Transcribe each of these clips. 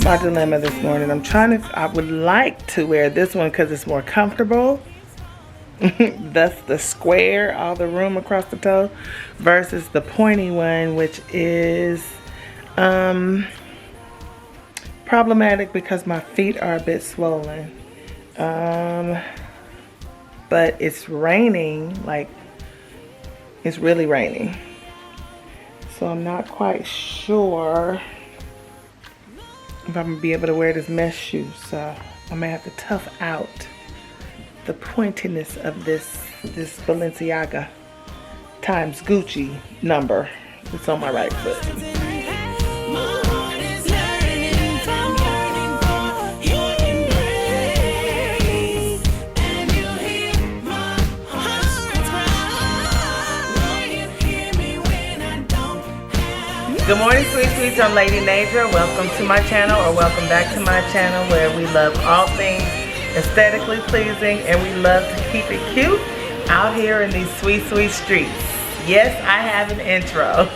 My dilemma this morning. I would like to wear this one because it's more comfortable. That's the square, all the room across the toe, versus the pointy one, which is problematic because my feet are a bit swollen. But it's raining, like it's really raining. So I'm not quite sure if I'm gonna be able to wear this mesh shoe. So I may have to tough out the pointiness of this Balenciaga times Gucci number that's on my right foot. Good morning, sweet sweets. I'm Lady Naja. Welcome to my channel, or welcome back to my channel, where we love all things aesthetically pleasing and we love to keep it cute out here in these sweet, sweet streets. Yes, I have an intro.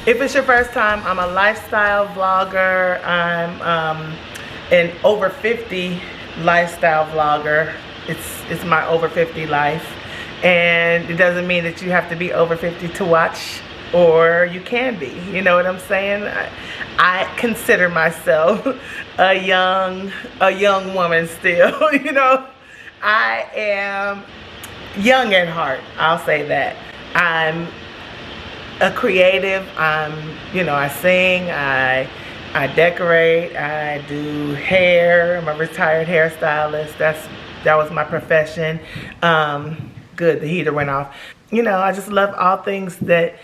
If it's your first time, I'm a lifestyle vlogger. I'm an over 50 lifestyle vlogger. It's my over 50 life, and it doesn't mean that you have to be over 50 to watch, or you can be, you know what I'm saying? I consider myself a young woman still, you know? I am young at heart, I'll say that. I'm a creative. I sing, I decorate, I do hair. I'm a retired hairstylist. That was my profession. Good, the heater went off. You know, I just love all things that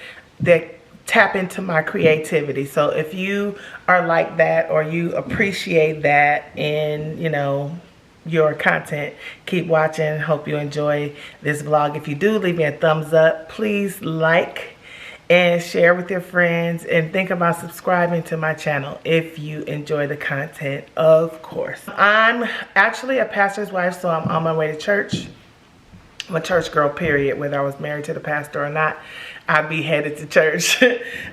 tap into my creativity. So if you are like that, or you appreciate that in, you know, your content, keep watching. Hope you enjoy this vlog. If you do, leave me a thumbs up. Please like and share with your friends, and think about subscribing to my channel if you enjoy the content, of course. I'm actually a pastor's wife, so I'm on my way to church. I'm a church girl, period. Whether I was married to the pastor or not, I'd be headed to church.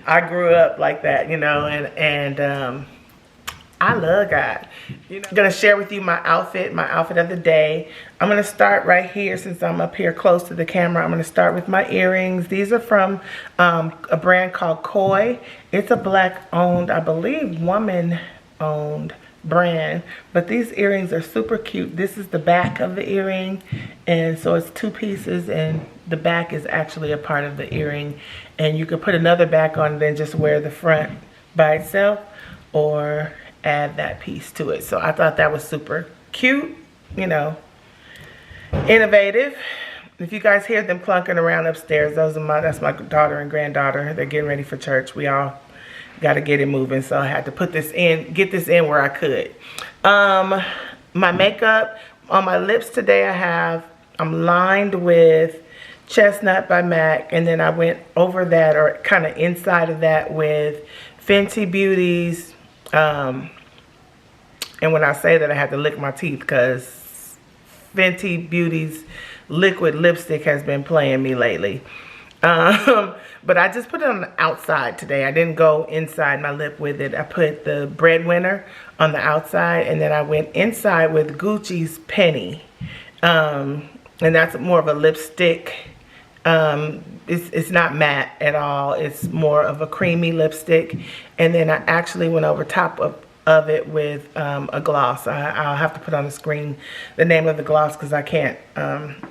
I grew up like that, you know, and I love God. You know, I'm gonna share with you my outfit of the day. I'm gonna start right here, since I'm up here close to the camera. I'm gonna start with my earrings. These are from a brand called Khoi. It's a black-owned, I believe, woman-owned brand, but these earrings are super cute. This is the back of the earring, and so it's two pieces, and the back is actually a part of the earring, and you could put another back on and then just wear the front by itself, or add that piece to it. So I thought that was super cute, you know, innovative. If you guys hear them clunking around upstairs, that's my daughter and granddaughter. They're getting ready for church. We all got to get it moving, so I had to put this in, get this in where I could. My makeup on my lips today, I'm lined with Chestnut by MAC, and then I went over that, or kind of inside of that, with Fenty Beauty's, and when I say that, I had to lick my teeth because Fenty Beauty's liquid lipstick has been playing me lately. But I just put it on the outside today. I didn't go inside my lip with it. I put the Breadwinner on the outside, and then I went inside with Gucci's Penny. And that's more of a lipstick. It's not matte at all. It's more of a creamy lipstick. And then I actually went over top of it with a gloss. I'll have to put on the screen the name of the gloss because I can't.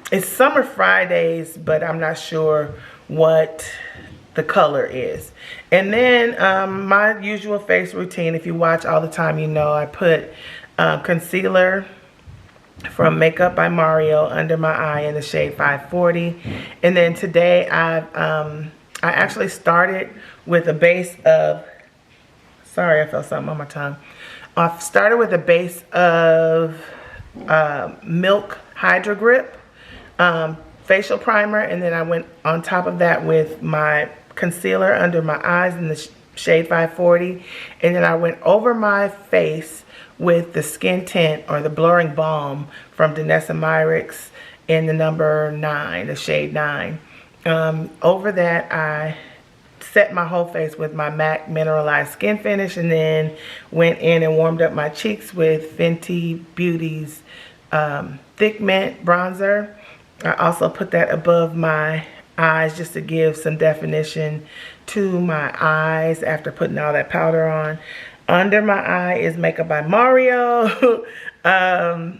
It's Summer Fridays, but I'm not sure what the color is. And then my usual face routine, if you watch all the time, you know I put concealer from Makeup by Mario under my eye in the shade 540. And then today I actually started with a base of, sorry, I felt something on my tongue. I started with a base of Milk Hydra Grip facial primer, and then I went on top of that with my concealer under my eyes in the shade 540, and then I went over my face with the skin tint, or the blurring balm, from Danessa Myricks in the number 9, the shade 9. Over that, I set my whole face with my MAC Mineralized Skin Finish, and then went in and warmed up my cheeks with Fenty Beauty's Thick Mint Bronzer. I also put that above my eyes just to give some definition to my eyes after putting all that powder on. Under my eye is Makeup by Mario. The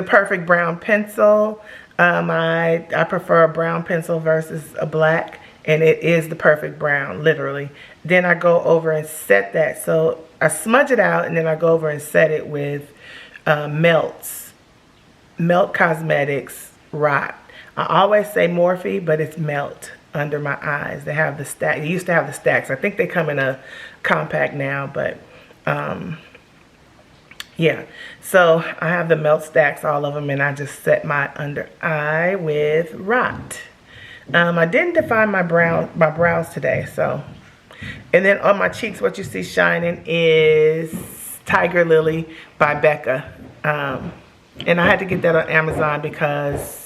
Perfect Brown Pencil. I prefer a brown pencil versus a black, and it is the perfect brown, literally. Then I go over and set that. So I smudge it out, and then I go over and set it with Melt Cosmetics Rot. I always say Morphe, but it's Melt under my eyes. They have the stack. They used to have the stacks. I think they come in a compact now, but yeah. So I have the Melt stacks, all of them, and I just set my under eye with Rot. I didn't define my brows today, so. And then on my cheeks, what you see shining is Tiger Lily by Becca. And I had to get that on Amazon because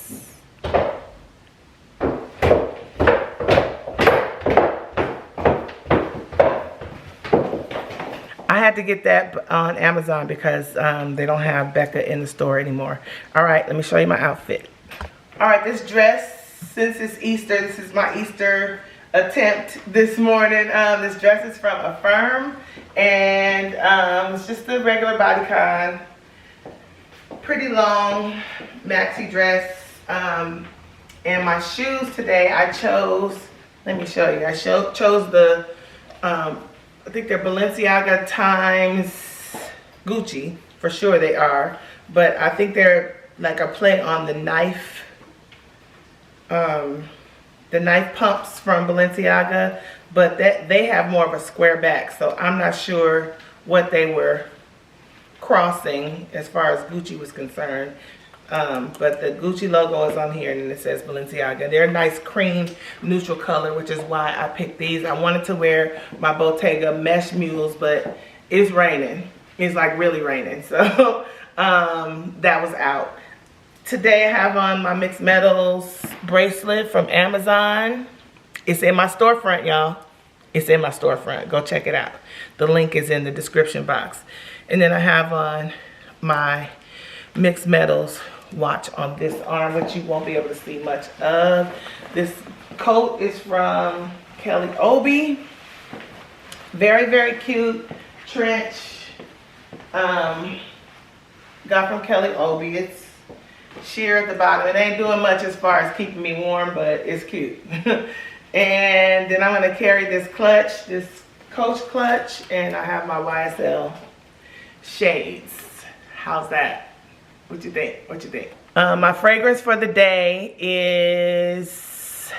they don't have Becca in the store anymore. All right, let me show you my outfit. All right, this dress, since it's Easter, this is my Easter attempt this morning. This dress is from AFRM, and it's just a regular bodycon. Pretty long maxi dress. And my shoes today, I chose, let me show you. I chose the, I think they're Balenciaga times Gucci. For sure they are. But I think they're like a play on the knife pumps from Balenciaga. But they have more of a square back. So I'm not sure what they were crossing as far as Gucci was concerned. But the Gucci logo is on here, and then it says Balenciaga. They're a nice cream neutral color, which is why I picked these. I wanted to wear my Bottega mesh mules, but it's raining. It's like really raining, so that was out. Today I have on my Mixed Metals bracelet from Amazon. It's in my storefront, y'all. It's in my storefront. Go check it out. The link is in the description box. And then I have on my Mixed Metals watch on this arm, which you won't be able to see much of. This coat is from Kelly Obi. Very, very cute trench. Got from Kelly Obi. It's sheer at the bottom. It ain't doing much as far as keeping me warm, but it's cute. And then I'm going to carry this clutch, this Coach clutch, and I have my YSL shades. How's that? What you think? What you think? My fragrance for the day is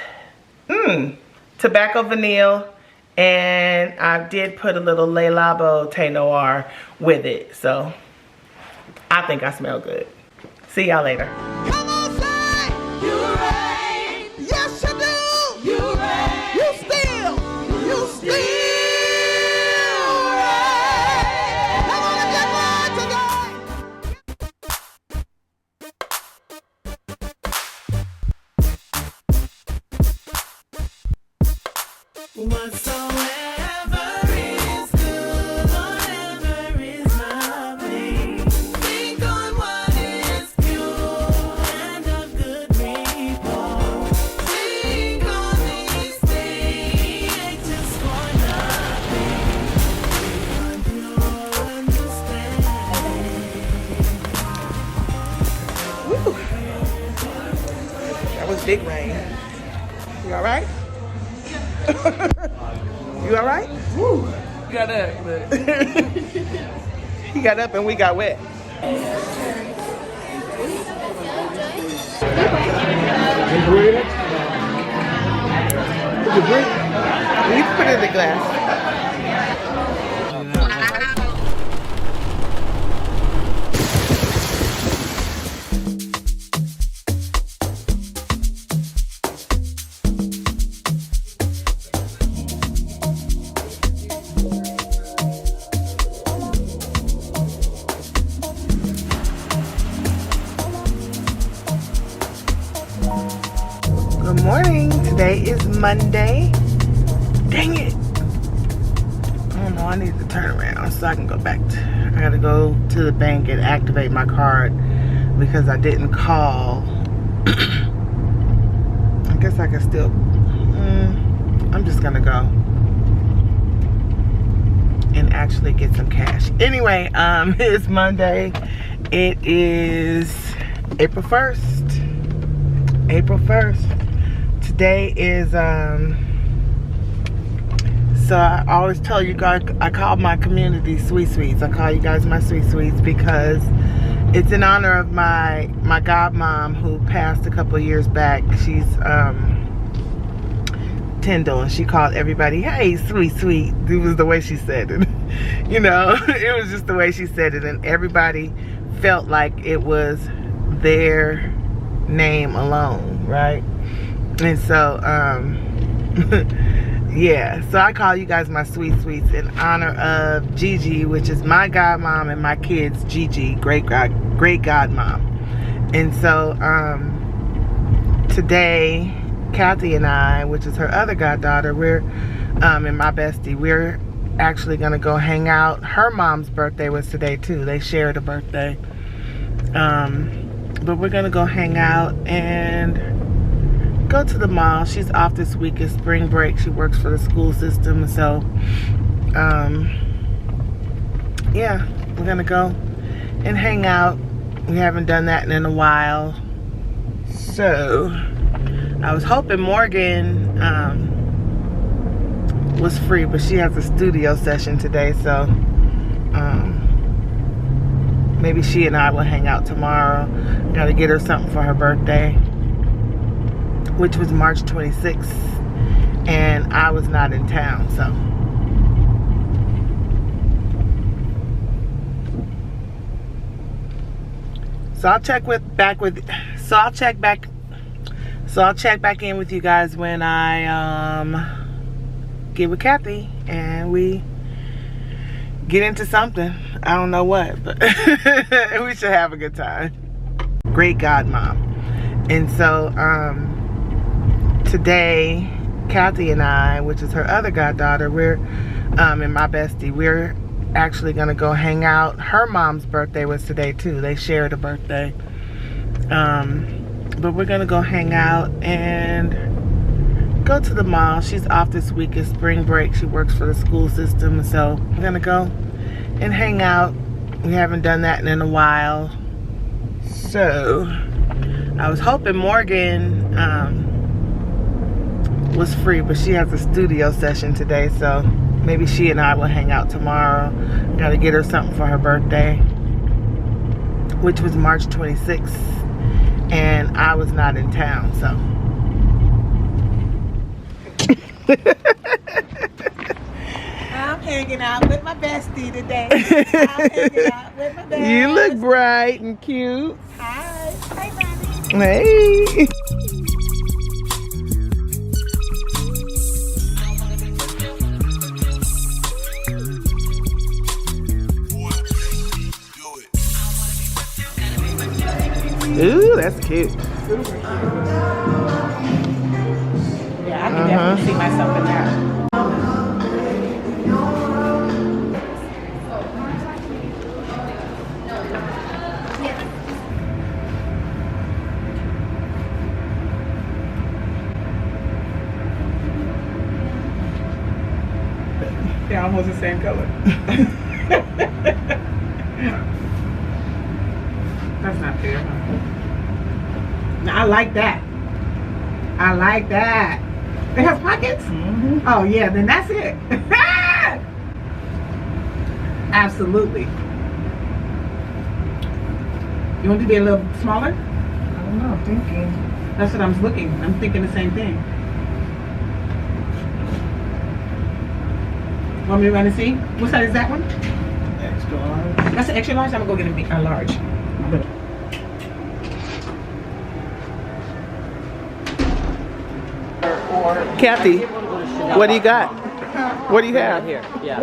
Tobacco Vanille, and I did put a little Le Labo Thé Noir with it, so I think I smell good. See y'all later. Come on, say you right. Yes, you do. You right. You still right. Come on and get right today. Whatsoever is good, whatever is lovely. Think on what is pure and of good report. Think on these things just for nothing. Beyond your understanding. Woo. That was big rain. You all right? You all right? Woo. Got up, but He got up and we got wet. You can put it in the glass. Good morning. Today is Monday, Dang it. Oh no, I need to turn around so I can go back to, I gotta go to the bank and activate my card because I didn't call. I guess I can still, I'm just gonna go and actually get some cash. Anyway, it's Monday. It is April 1st. April 1st. Today is, so I always tell you guys, I call my community Sweet Sweets. I call you guys my Sweet Sweets because it's in honor of my godmom who passed a couple of years back. She's Tyndall, and she called everybody, hey, Sweet Sweet. It was the way she said it. You know, it was just the way she said it, and everybody felt like it was their name alone, right? And so, yeah, so I call you guys my Sweet Sweets in honor of Gigi, which is my godmom, and my kids, Gigi, great godmom. And so, today, Kathy and I, which is her other goddaughter, we're, and my bestie, we're actually gonna go hang out. Her mom's birthday was today too. They shared a birthday. But we're gonna go hang out and go to the mall. She's off this week. It's spring break. She works for the school system. So, yeah, we're gonna go and hang out. We haven't done that in a while. So, I was hoping Morgan was free, but she has a studio session today. So, maybe she and I will hang out tomorrow. Gotta get her something for her birthday, which was March 26th, and I was not in town, so. So I'll check back in with you guys when I get with Kathy and we get into something. I don't know what, but we should have a good time. Great godmom. And so today, Kathy and I, which is her other goddaughter, we're, and my bestie, we're actually gonna go hang out. Her mom's birthday was today too. They shared a birthday. But we're gonna go hang out and go to the mall. She's off this week. It's spring break. She works for the school system. So we're gonna go and hang out. We haven't done that in a while. So I was hoping Morgan was free, but she has a studio session today, so maybe she and I will hang out tomorrow. Gotta get her something for her birthday, which was March 26th, and I was not in town, so. I'm hanging out with my bestie today. I'm hanging out with my bestie. You look bright and cute. Hi. Hi, Mommy. Hey. Ooh, that's cute. Yeah, I can definitely see myself in that. They're almost the same color. That's not fair. Now, I like that. I like that. It has pockets? Mm-hmm. Oh, yeah, then that's it. Absolutely. You want it to be a little smaller? I don't know, I'm thinking. That's what I'm looking. I'm thinking the same thing. Want me to run and see? What size is that one? Extra large. That's an extra large. I'm gonna go get a large. Kathy, what do you got? What do you have? Here, yeah.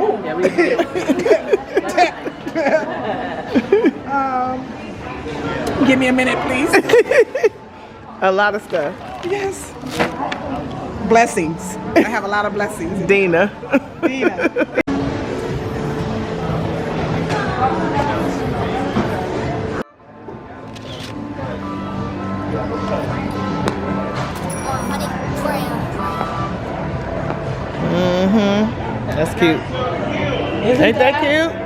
Give me a minute, please. A lot of stuff. Yes. Blessings. I have a lot of blessings. Dina. Dina. That's cute. Ain't that cute?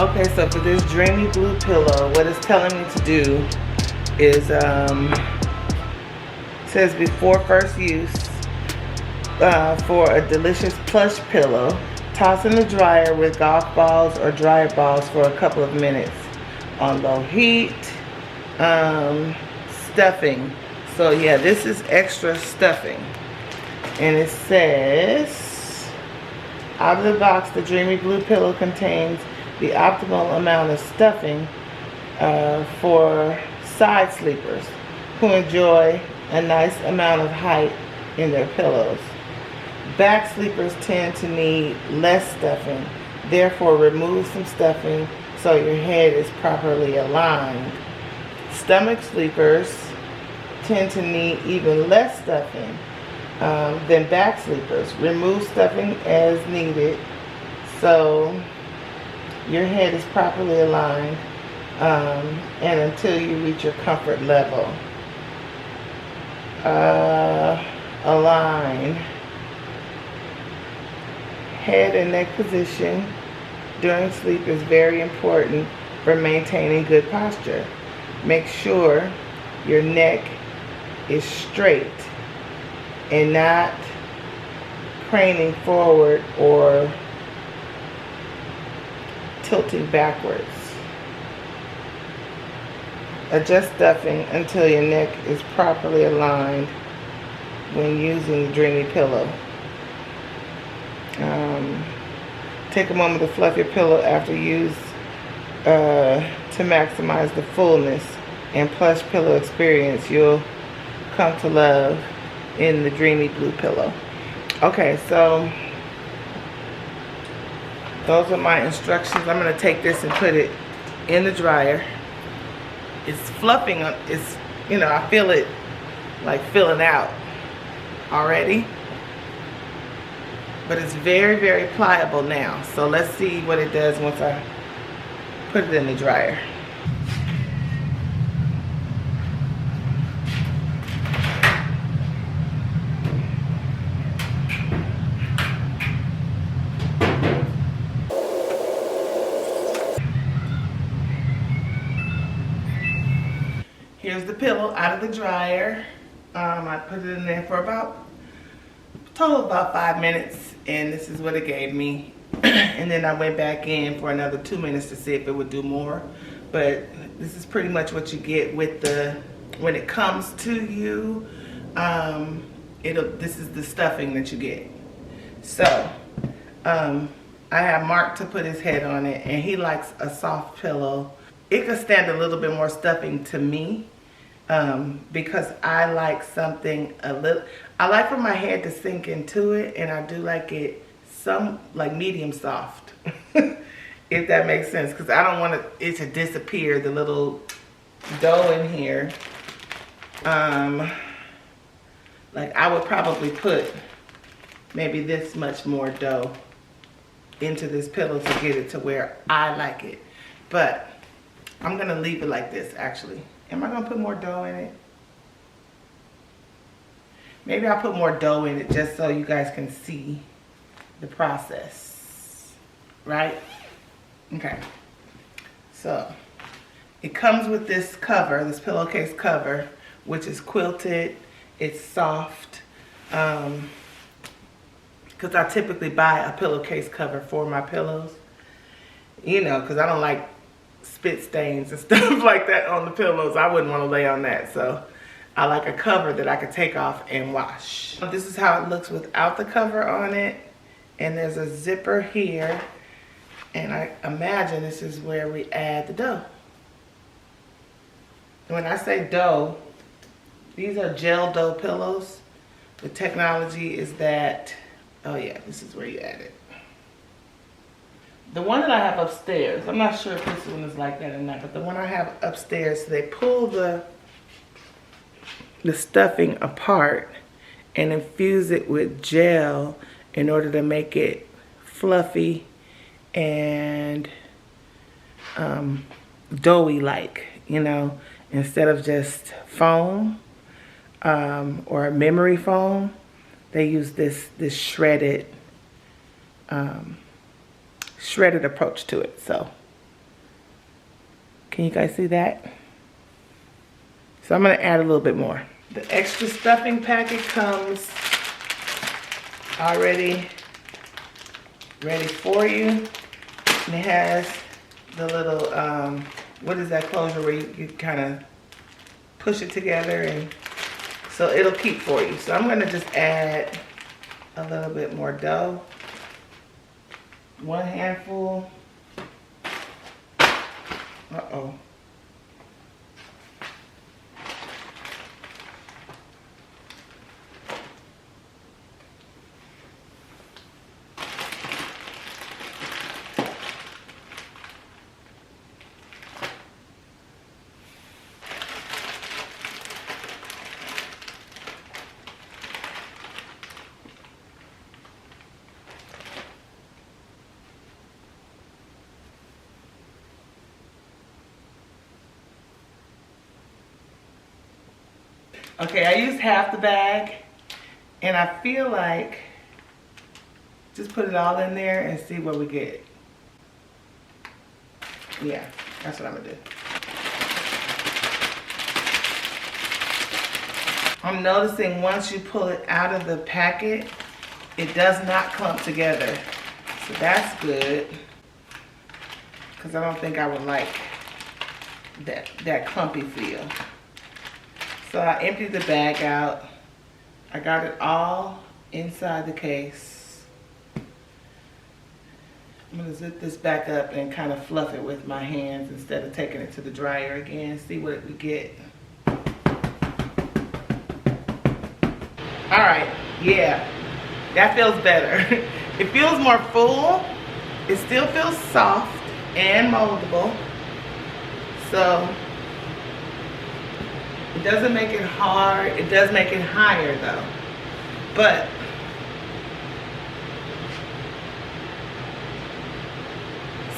Okay, so for this dreamy blue pillow, what it's telling me to do is, says before first use, for a delicious plush pillow, toss in the dryer with golf balls or dryer balls for a couple of minutes on low heat. Stuffing. So yeah, this is extra stuffing. And it says, out of the box, the dreamy blue pillow contains the optimal amount of stuffing for side sleepers who enjoy a nice amount of height in their pillows. Back sleepers tend to need less stuffing, therefore remove some stuffing so your head is properly aligned. Stomach sleepers tend to need even less stuffing than back sleepers. Remove stuffing as needed so your head is properly aligned and until you reach your comfort level. Align. Head and neck position during sleep is very important for maintaining good posture. Make sure your neck is straight and not craning forward or tilting backwards. Adjust stuffing until your neck is properly aligned when using the dreamy pillow. Take a moment to fluff your pillow after use to maximize the fullness and plush pillow experience you'll come to love in the dreamy blue pillow. Okay, so those are my instructions. I'm going to take this and put it in the dryer. It's fluffing, it's, you know, I feel it like filling out already. But it's very, very pliable now. So let's see what it does once I put it in the dryer. Here's the pillow out of the dryer. I put it in there for about, total about 5 minutes, and this is what it gave me. And then I went back in for another 2 minutes to see if it would do more. But this is pretty much what you get with the, when it comes to you. this is the stuffing that you get. So I have Mark to put his head on it, and he likes a soft pillow. It could stand a little bit more stuffing to me, because I like something I like for my head to sink into it, and I do like it like medium soft, if that makes sense, because I don't want it to disappear, the little dough in here. Like I would probably put maybe this much more dough into this pillow to get it to where I like it. But I'm gonna leave it like this actually. Am I gonna put more dough in it? Maybe I'll put more dough in it just so you guys can see the process, right? Okay, so it comes with this cover, this pillowcase cover, which is quilted. It's soft, because I typically buy a pillowcase cover for my pillows, you know, because I don't like spit stains and stuff like that on the pillows. I wouldn't want to lay on that, so I like a cover that I could take off and wash. This is how it looks without the cover on it, and there's a zipper here, and I imagine this is where we add the dough. When I say dough, these are gel dough pillows. The technology is that, oh yeah, this is where you add it. The one that I have upstairs, I'm not sure if this one is like that or not, but the one I have upstairs, they pull the stuffing apart and infuse it with gel in order to make it fluffy and doughy like, you know, instead of just foam. Or a memory foam, they use this shredded approach to it. So can you guys see that? So I'm gonna add a little bit more. The extra stuffing packet comes already ready for you, and it has the little what is that closure where you kind of push it together, and so it'll keep for you. So I'm gonna just add a little bit more dough. One handful. Uh-oh. Okay, I used half the bag, and I feel like just put it all in there and see what we get. Yeah, that's what I'm gonna do. I'm noticing once you pull it out of the packet, it does not clump together. So that's good, because I don't think I would like that clumpy feel. So I emptied the bag out. I got it all inside the case. I'm gonna zip this back up and kind of fluff it with my hands instead of taking it to the dryer again. See what we get. All right, yeah, that feels better. It feels more full. It still feels soft and moldable. So it doesn't make it hard. It does make it higher though. But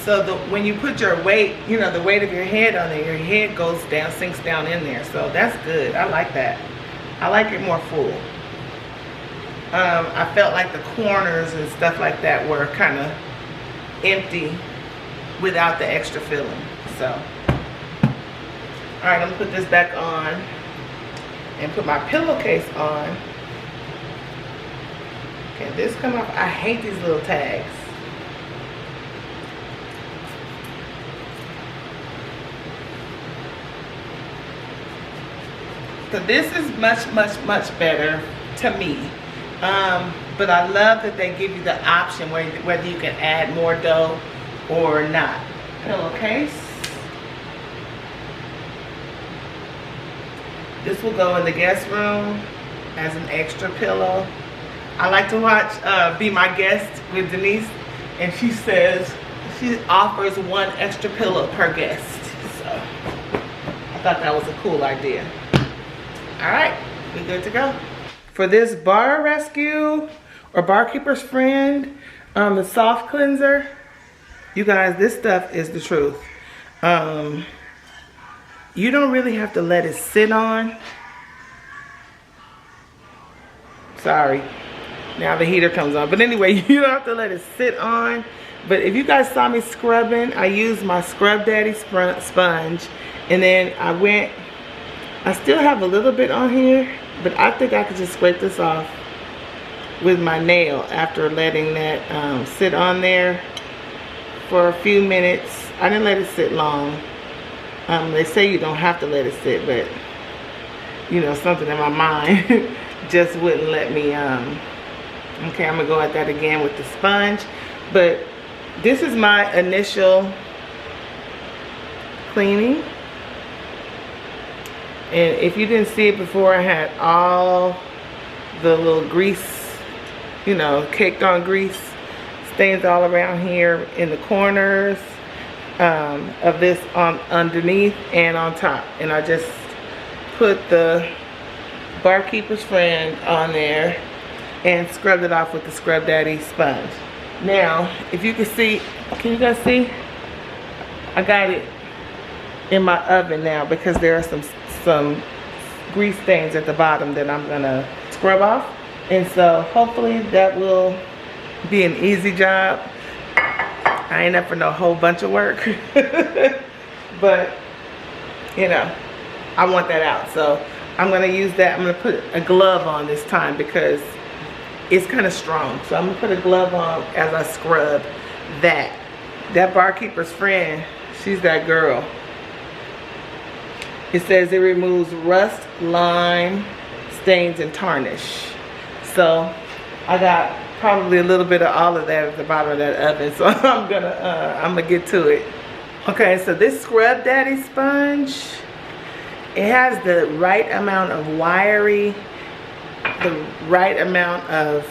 so when you put your weight, you know, the weight of your head on there, your head goes down, sinks down in there. So that's good. I like that. I like it more full. I felt like the corners and stuff like that were kind of empty without the extra filling. So, all right, I'm gonna put this back on and put my pillowcase on. Can this come off? I hate these little tags. So this is much better to me. But I love that they give you the option whether you can add more dough or not. Pillowcase. This will go in the guest room as an extra pillow. I like to watch Be My Guest with Denise, and she says she offers one extra pillow per guest. So I thought that was a cool idea. All right, we good to go. For this bar rescue or barkeeper's friend, the soft cleanser, you guys, this stuff is the truth. You don't really have to let it sit on. Sorry. Now the heater comes on. But anyway, you don't have to let it sit on. But if you guys saw me scrubbing, I used my Scrub Daddy sponge. And then I still have a little bit on here. But I think I could just scrape this off with my nail after letting that sit on there for a few minutes. I didn't let it sit long. They say you don't have to let it sit, but you know, something in my mind just wouldn't let me. Okay, I'm gonna go at that again with the sponge. But this is my initial cleaning. And if you didn't see it before, I had all the little grease, you know, caked on grease stains all around here in the corners of this on underneath and on top. And I just put the barkeeper's friend on there and scrubbed it off with the Scrub Daddy sponge. Now, if you can see, can you guys see? I got it in my oven now because there are some grease stains at the bottom that I'm gonna scrub off. And so hopefully that will be an easy job. I ain't up for no whole bunch of work. But, you know, I want that out. So I'm gonna use that. I'm gonna put a glove on this time because it's kind of strong. So I'm gonna put a glove on as I scrub that. That barkeeper's friend, she's that girl. It says it removes rust, lime, stains, and tarnish. So I got probably a little bit of all of that at the bottom of that oven. So I'm gonna get to it. Okay, so this Scrub Daddy sponge, it has the right amount of wiry, the right amount of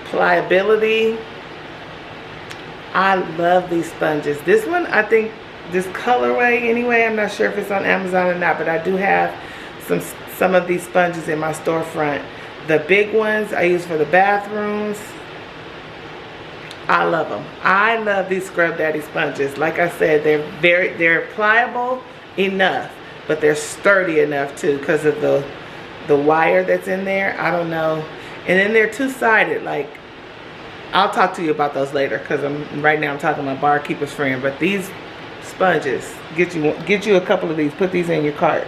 pliability. I love these sponges. This one, I think, this colorway anyway, I'm not sure if it's on Amazon or not, but I do have some of these sponges in my storefront. The big ones I use for the bathrooms. I love them. I love these Scrub Daddy sponges. Like I said, they're pliable enough, but they're sturdy enough too because of the wire that's in there. I don't know. And then they're two-sided. Like, I'll talk to you about those later because right now I'm talking to my barkeeper's friend. But these sponges, get you a couple of these. Put these in your cart.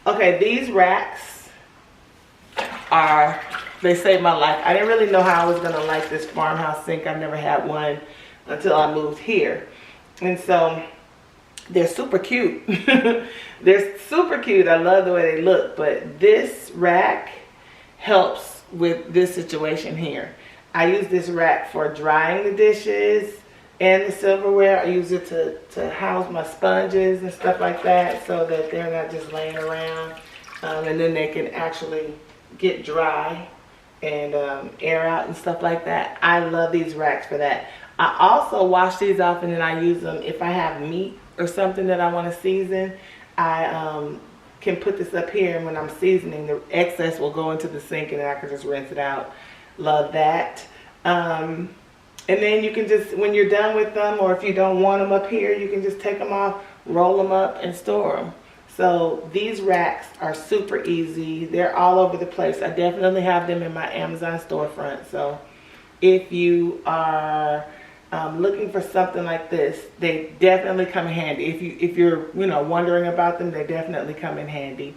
Okay, these racks they saved my life. I didn't really know how I was gonna like this farmhouse sink. I've never had one until I moved here. And so they're super cute. They're super cute. I love the way they look, but this rack helps with this situation here. I use this rack for drying the dishes and the silverware. I use it to house my sponges and stuff like that so that they're not just laying around. And then they can actually get dry and air out and stuff like that. I love these racks for that. I also wash these off and then I use them if I have meat or something that I want to season. I can put this up here, and when I'm seasoning, the excess will go into the sink and then I can just rinse it out. Love that. And then you can just, when you're done with them, or if you don't want them up here, you can just take them off, roll them up, and store them. So these racks are super easy. They're all over the place. I definitely have them in my Amazon storefront. So if you are looking for something like this, they definitely come in handy. If you're wondering about them, they definitely come in handy.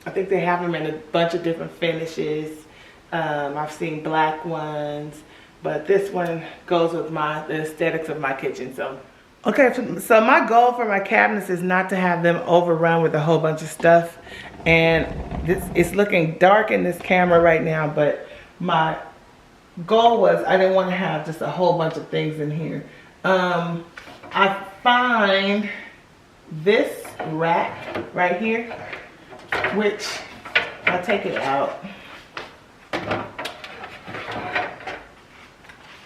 I think they have them in a bunch of different finishes. I've seen black ones, but this one goes with the aesthetics of my kitchen. So, okay, so my goal for my cabinets is not to have them overrun with a whole bunch of stuff. And it's looking dark in this camera right now, but my goal was I didn't want to have just a whole bunch of things in here. I find this rack right here, which I'll take it out.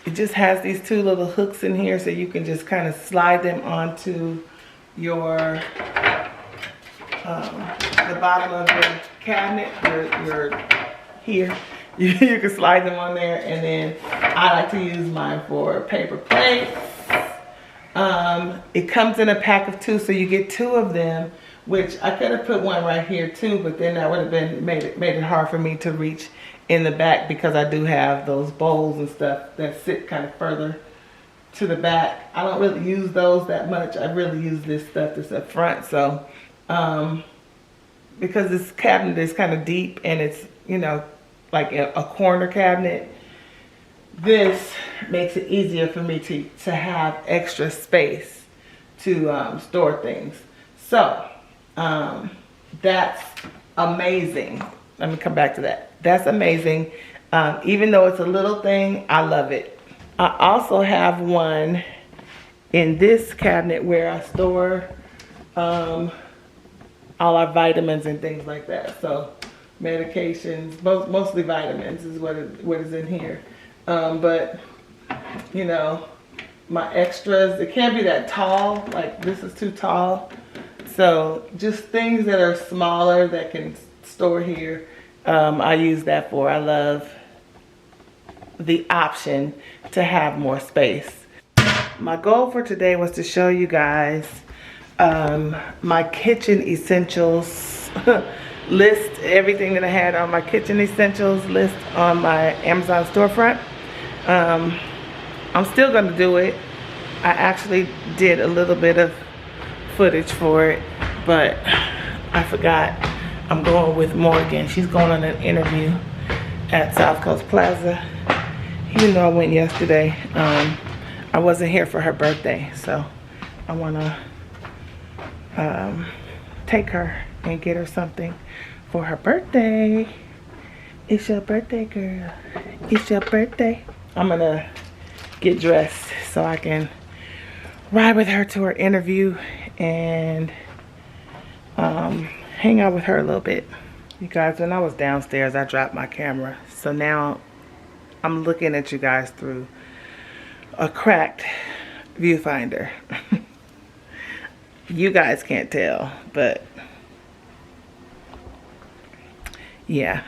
It just has these two little hooks in here, so you can just kind of slide them onto your the bottom of your cabinet, your here. You can slide them on there, and then I like to use mine for paper plates. It comes in a pack of 2, so you get 2 of them, which I could have put one right here too, but then that would have been made it hard for me to reach in the back, because I do have those bowls and stuff that sit kind of further to the back. I don't really use those that much. I really use this stuff that's up front. So because this cabinet is kind of deep and it's like a corner cabinet, this makes it easier for me to have extra space to store things. So that's amazing. Let me come back to that. That's amazing. Even though it's a little thing, I love it. I also have one in this cabinet where I store all our vitamins and things like that. So medications, mostly vitamins is what is in here. But my extras, it can't be that tall. Like this is too tall. So just things that are smaller that can store here, I use that for. I love the option to have more space. My goal for today was to show you guys my kitchen essentials list, everything that I had on my kitchen essentials list on my Amazon storefront. I'm still gonna do it. I actually did a little bit of footage for it, but I forgot. I'm going with Morgan. She's going on an interview at South Coast Plaza. Even though I went yesterday, I wasn't here for her birthday, so I want to take her and get her something for her birthday. It's your birthday, girl. It's your birthday. I'm gonna get dressed so I can ride with her to her interview and hang out with her a little bit. You guys, when I was downstairs, I dropped my camera, so now I'm looking at you guys through a cracked viewfinder. You guys can't tell, but yeah,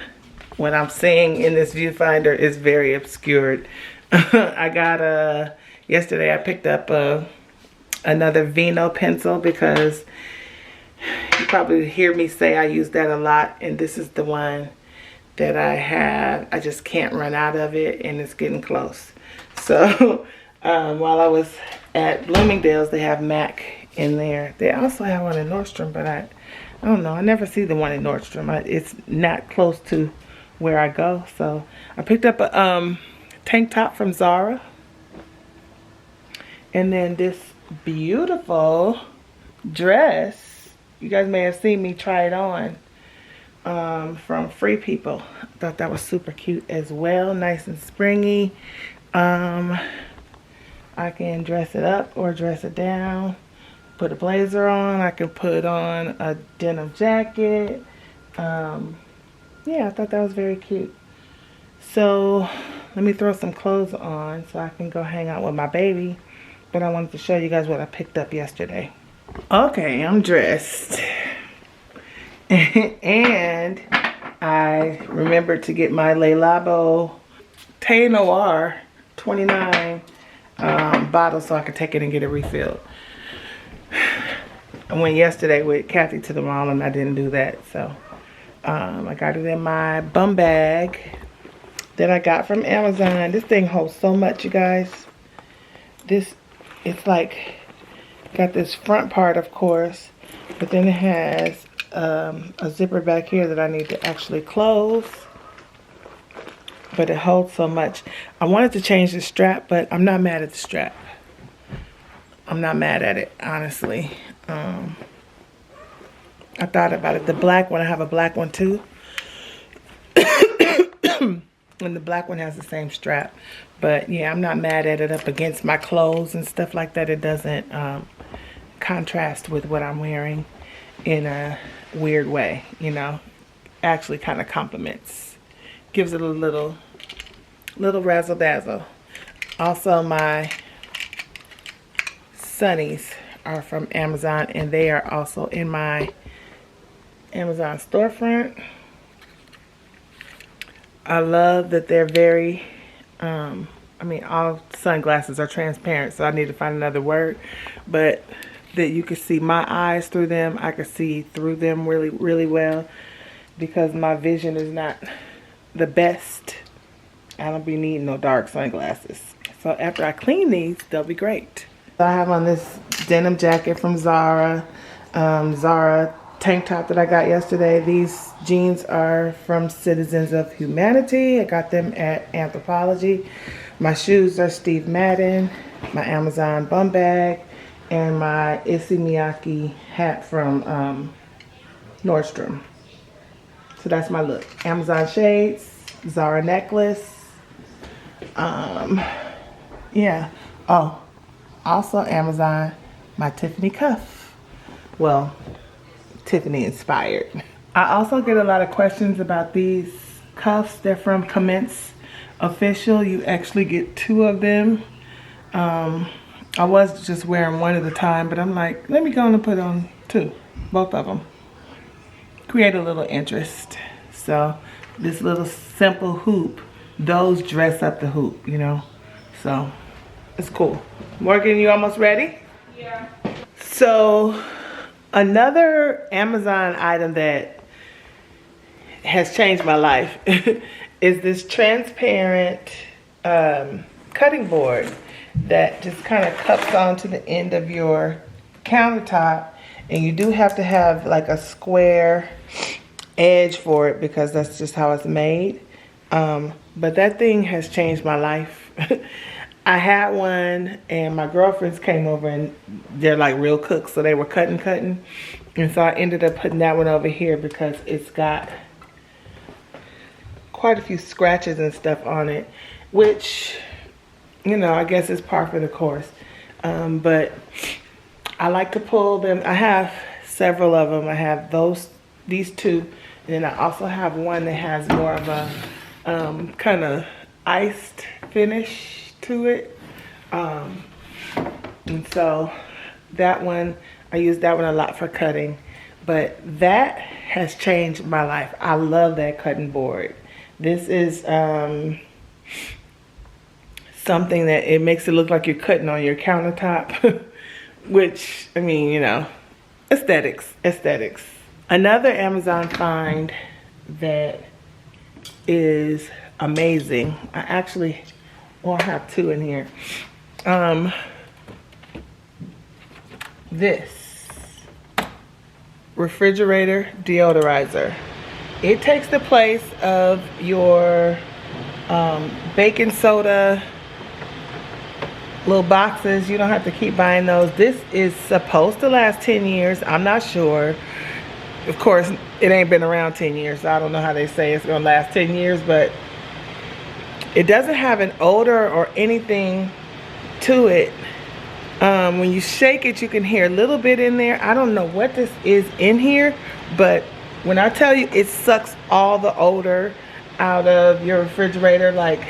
what I'm seeing in this viewfinder is very obscured. I got yesterday I picked up another Vino pencil, because you probably hear me say I use that a lot, and this is the one that I have. I just can't run out of it, and it's getting close. So while I was at Bloomingdale's, they have MAC in there. They also have one in Nordstrom, but I don't know. I never see the one in Nordstrom. It's not close to where I go. So I picked up a tank top from Zara, and then this beautiful dress. You guys may have seen me try it on from Free People. I thought that was super cute as well. Nice and springy. I can dress it up or dress it down. Put a blazer on. I can put on a denim jacket. Yeah, I thought that was very cute. So let me throw some clothes on so I can go hang out with my baby. But I wanted to show you guys what I picked up yesterday. Okay, I'm dressed. And I remembered to get my Le Labo Thé Noir 29 bottle so I could take it and get it refilled. I went yesterday with Kathy to the mall and I didn't do that. So I got it in my bum bag. that I got from Amazon. This thing holds so much, you guys. It's like, got this front part, of course, but then it has a zipper back here that I need to actually close. But it holds so much. I wanted to change the strap, but I'm not mad at the strap. I'm not mad at it, honestly. I thought about it. The black one, I have a black one too. And the black one has the same strap. But yeah, I'm not mad at it up against my clothes and stuff like that. It doesn't contrast with what I'm wearing in a weird way, you know. Actually kind of complements. Gives it a little razzle dazzle. Also, my sunnies are from Amazon, and they are also in my Amazon storefront. I love that they're very, I mean, all sunglasses are transparent, so I need to find another word, but that you can see my eyes through them. I can see through them really, really well because my vision is not the best. I don't be needing no dark sunglasses. So after I clean these, they'll be great. I have on this denim jacket from Zara. Zara tank top that I got yesterday. These jeans are from Citizens of Humanity. I got them at Anthropology. My shoes are Steve Madden. My Amazon bum bag. And my Issey Miyake hat from Nordstrom. So that's my look. Amazon shades. Zara necklace. Yeah. Oh, also Amazon, my Tiffany cuff. Well, Tiffany inspired. I also get a lot of questions about these cuffs. They're from Commence Official. You actually get 2 of them. I was just wearing one at a time, but I'm like, let me go and put on 2, both of them. Create a little interest. So this little simple hoop, those dress up the hoop, you know. So it's cool. Morgan, you almost ready? Yeah. So another Amazon item that has changed my life is this transparent cutting board that just kind of cups onto the end of your countertop, and you do have to have like a square edge for it because that's just how it's made. But that thing has changed my life. I had one and my girlfriends came over and they're like real cooks, so they were cutting. And so I ended up putting that one over here because it's got quite a few scratches and stuff on it, which, you know, I guess is par for the course. But I like to pull them. I have several of them. I have these 2, and then I also have one that has more of a kind of iced finish to it. And so that one, I use that one a lot for cutting. But that has changed my life. I love that cutting board. This is something that it makes it look like you're cutting on your countertop. Which, I mean, you know, aesthetics. Another Amazon find that is amazing. I actually, well, I have 2 in here. This refrigerator deodorizer. It takes the place of your baking soda little boxes. You don't have to keep buying those. This is supposed to last 10 years. I'm not sure. Of course, it ain't been around 10 years, so I don't know how they say it's gonna last 10 years, but it doesn't have an odor or anything to it. When you shake it, you can hear a little bit in there. I don't know what this is in here, but when I tell you it sucks all the odor out of your refrigerator, like,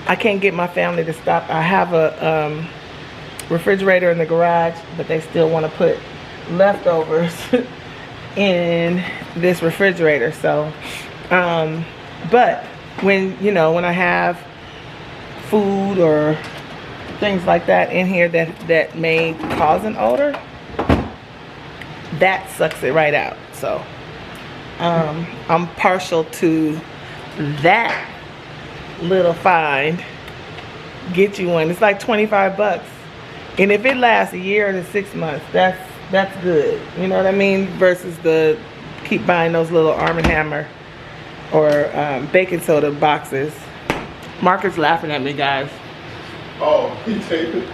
I can't get my family to stop. I have a refrigerator in the garage, but they still want to put leftovers in this refrigerator. So, but when, you know, when I have food or things like that in here that may cause an odor, that sucks it right out. So, I'm partial to that little find, get you one. It's like 25 bucks. And if it lasts a year to 6 months, that's good. You know what I mean? Versus the keep buying those little Arm & Hammer or baking soda boxes. Mark is laughing at me, guys. Oh, he taped it.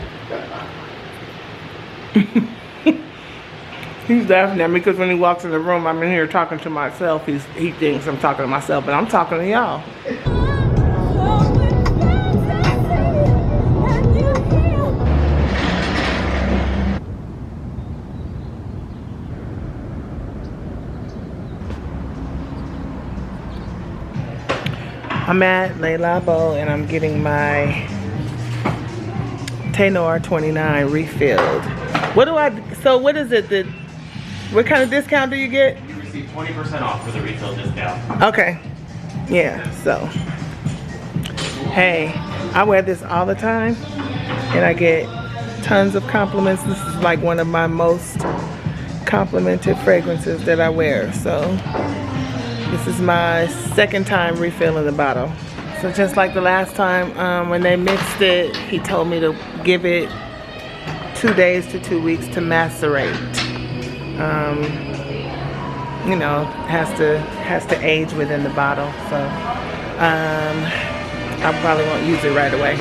He's laughing at me because when he walks in the room, I'm in here talking to myself. He thinks I'm talking to myself, but I'm talking to y'all. I'm at Le Labo and I'm getting my Tenor 29 refilled. So what is it? What kind of discount do you get? You receive 20% off for the retail discount. Okay. Yeah, so. Hey, I wear this all the time and I get tons of compliments. This is like one of my most complimented fragrances that I wear. So this is my second time refilling the bottle. So just like the last time when they mixed it, he told me to give it 2 days to 2 weeks to macerate. You know, has to age within the bottle. So I probably won't use it right away.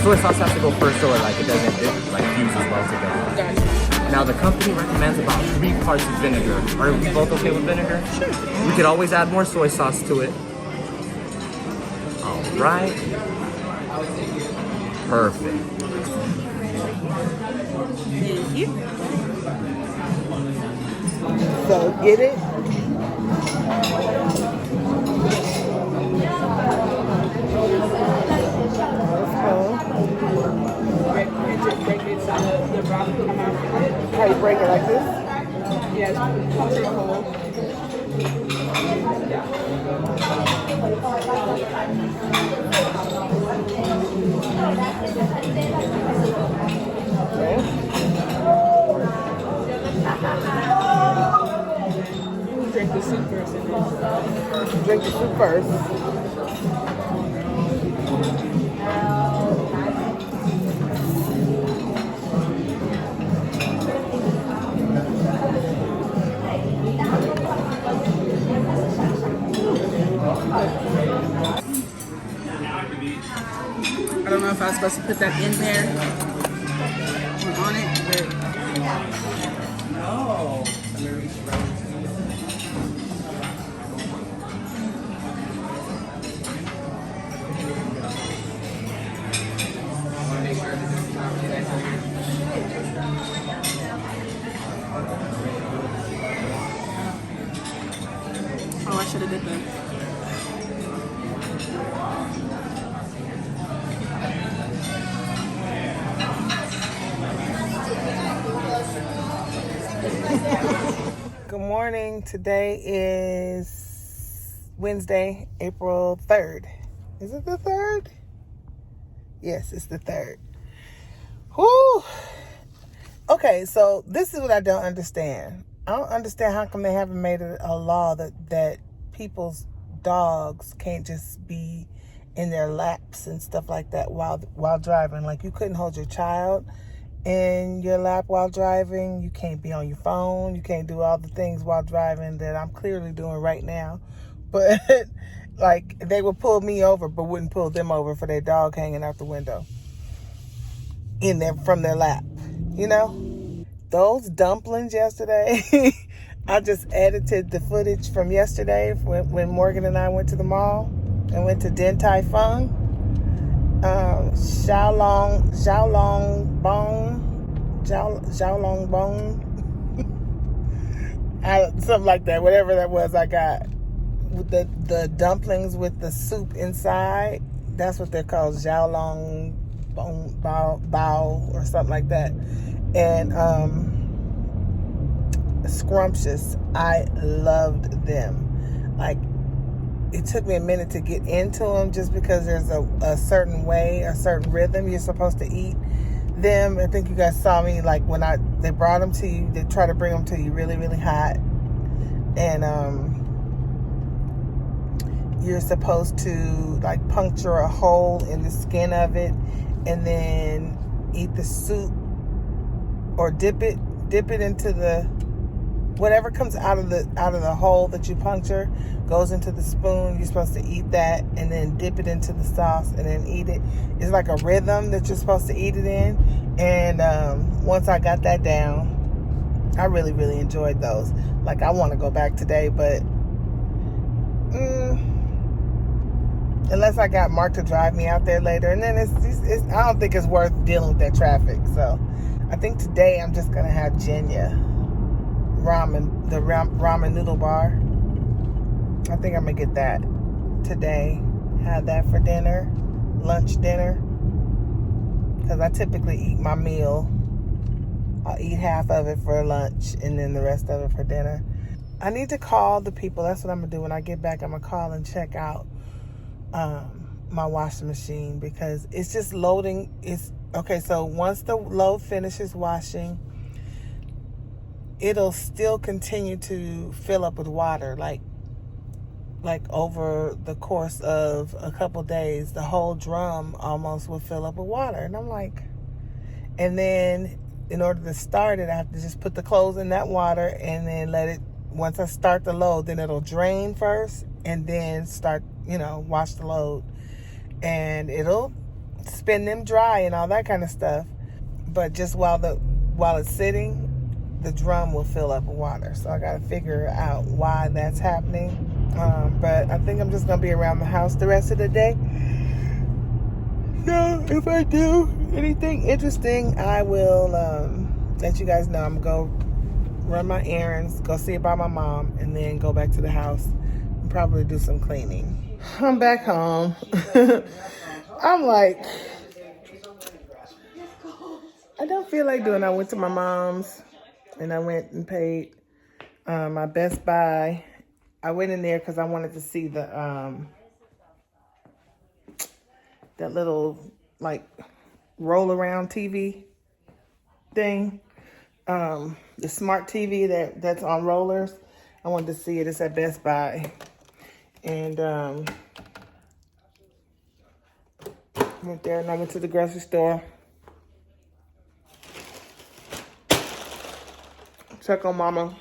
Soy sauce has to go first so it doesn't fuse as well together. Now the company recommends about 3 parts of vinegar. Are we both okay with vinegar? Sure. We could always add more soy sauce to it. All right. Perfect. Thank you. So get it. How you break it like this? Yes, pump it cold. Drink the soup first. Drink the soup first. I don't know if I was supposed to put that in there or on it, but oh, I should have did that. Good morning. Today is Wednesday, April 3rd. Is it the 3rd? Yes, it's the 3rd. Whew. Okay, so this is what I don't understand. I don't understand how come they haven't made it a law that people's dogs can't just be in their laps and stuff like that while driving. Like you couldn't hold your child in your lap while driving. You can't be on your phone. You can't do all the things while driving that I'm clearly doing right now. But like they would pull me over but wouldn't pull them over for their dog hanging out the window from their lap. You know? Those dumplings yesterday, I just edited the footage from yesterday when Morgan and I went to the mall and went to Din Tai Fung. Xiaolong Bong. something like that, whatever that was I got. With the dumplings with the soup inside. That's what they're called, xiaolong bao or something like that. And scrumptious. I loved them. Like, it took me a minute to get into them just because there's a certain way, a certain rhythm you're supposed to eat them. I think you guys saw me, like, when they brought them to you, they try to bring them to you really, really hot. And you're supposed to, like, puncture a hole in the skin of it and then eat the soup or dip it into the whatever comes out of the hole that you puncture goes into the spoon. You're supposed to eat that and then dip it into the sauce and then eat it. It's like a rhythm that you're supposed to eat it in. And once I got that down, I really, really enjoyed those. Like, I want to go back today, but unless I got Mark to drive me out there later, and then it's I don't think it's worth dealing with that traffic. So I think today I'm just gonna have Jenya ramen, the ramen noodle bar. I think I'm gonna get that today. Have that for dinner, dinner. Because I typically eat my meal. I'll eat half of it for lunch and then the rest of it for dinner. I need to call the people. That's what I'm gonna do when I get back. I'm gonna call and check out my washing machine because it's just loading. It's okay. So once the load finishes washing, it'll still continue to fill up with water, like over the course of a couple days, the whole drum almost will fill up with water. And I'm like, and then in order to start it, I have to just put the clothes in that water and then let it, once I start the load, then it'll drain first and then start, wash the load. And it'll spin them dry and all that kind of stuff. But just while it's sitting, the drum will fill up with water. So I got to figure out why that's happening. But I think I'm just going to be around the house the rest of the day. So if I do anything interesting, I will let you guys know. I'm going to go run my errands, go see about my mom, and then go back to the house and probably do some cleaning. I'm back home. I'm like, I don't feel like doing. I went to my mom's and I went and paid my Best Buy. I went in there because I wanted to see the that little, like, roll around TV thing, the smart TV that's on rollers. I wanted to see it. It's at Best Buy, and went there and I went to the grocery store, check on Mama.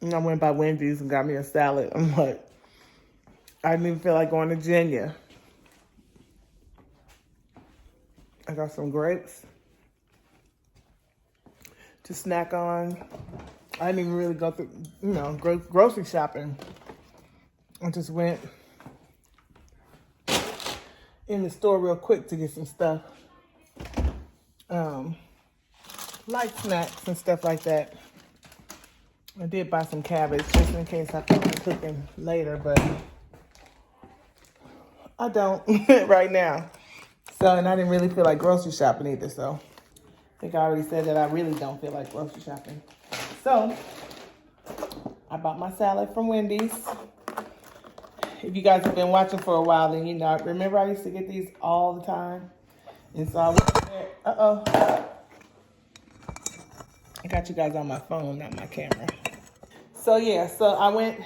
And I went by Wendy's and got me a salad. I'm like, I didn't even feel like going to Jenya. I got some grapes to snack on. I didn't even really go through, grocery shopping. I just went in the store real quick to get some stuff. Light snacks and stuff like that. I did buy some cabbage just in case I plan on cooking later, but I don't right now. So, and I didn't really feel like grocery shopping either, so I think I already said that I really don't feel like grocery shopping. So, I bought my salad from Wendy's. If you guys have been watching for a while, then you know, remember I used to get these all the time? And so I went there. I got you guys on my phone, not my camera. So yeah, so I went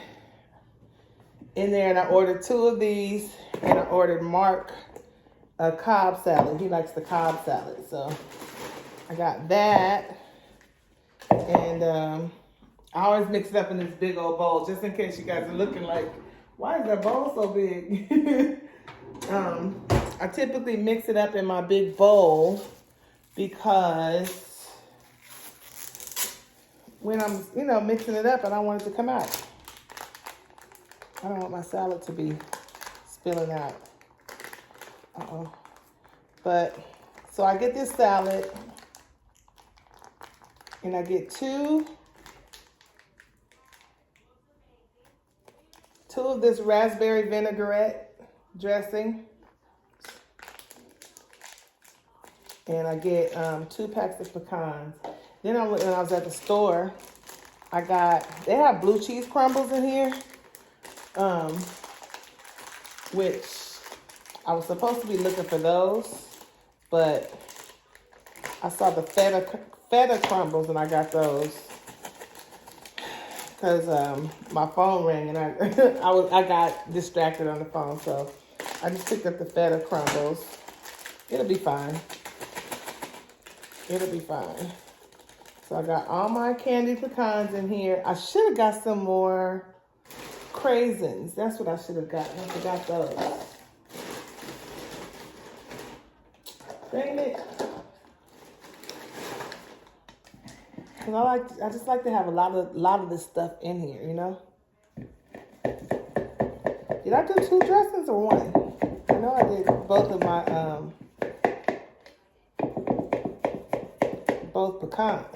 in there and I ordered 2 of these, and I ordered Mark a Cobb salad. He likes the Cobb salad, so I got that. And I always mix it up in this big old bowl, just in case you guys are looking like, why is that bowl so big? I typically mix it up in my big bowl because when I'm, mixing it up, I don't want it to come out. I don't want my salad to be spilling out. But, so I get this salad, and I get 2 of this raspberry vinaigrette dressing. And I get 2 packs of pecans. Then when I was at the store, they have blue cheese crumbles in here. Which I was supposed to be looking for those, but I saw the feta crumbles and I got those. Because my phone rang and I got distracted on the phone, so I just picked up the feta crumbles. It'll be fine. It'll be fine. So I got all my candied pecans in here. I should have got some more craisins. That's what I should have gotten. I forgot those. Dang it. Cause I just like to have a lot of this stuff in here, you know? Did I do 2 dressings or 1? I know I did both of my both pecans.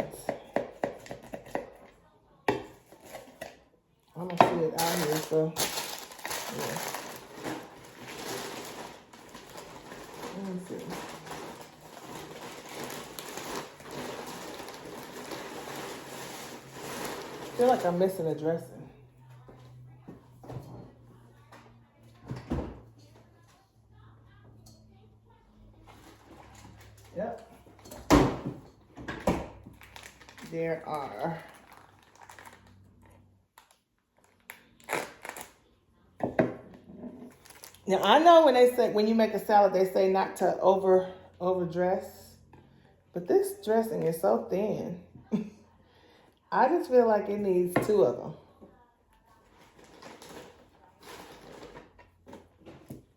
I'm gonna see it out here, so yeah. Let me see. I feel like I'm missing a dressing. Yep. There are now I know when you make a salad they say not to overdress, but this dressing is so thin. I just feel like it needs 2 of them.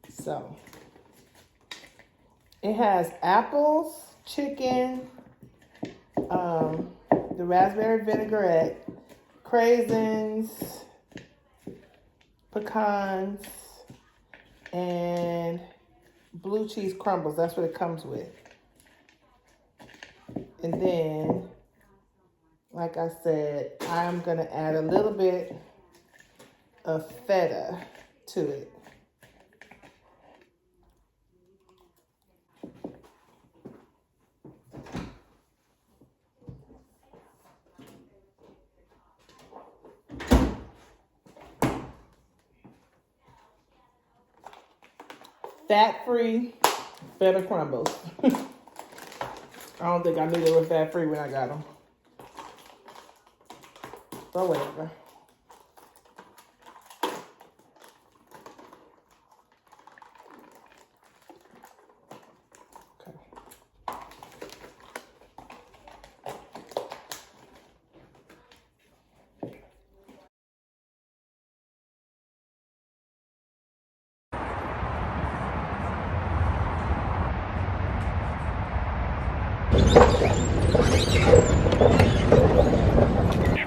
So it has apples, chicken, the raspberry vinaigrette, craisins, pecans, and blue cheese crumbles. That's what it comes with. And then, like I said, I'm gonna add a little bit of feta to it. Fat-free feta crumbles. I don't think I knew they were fat-free when I got them. But whatever.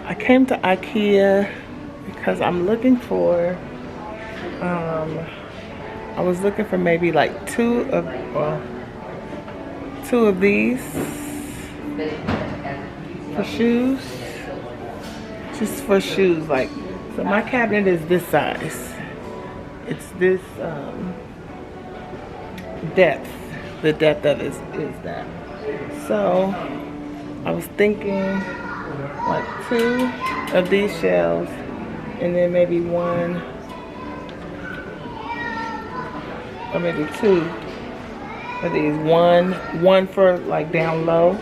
I came to IKEA because I'm looking for, I was looking for maybe like two of these for shoes, just for shoes. Like, so my cabinet is this size. It's this depth. The depth of it is that. So I was thinking like 2 of these shelves, and then maybe 1 or maybe 2 of these. One for like down low,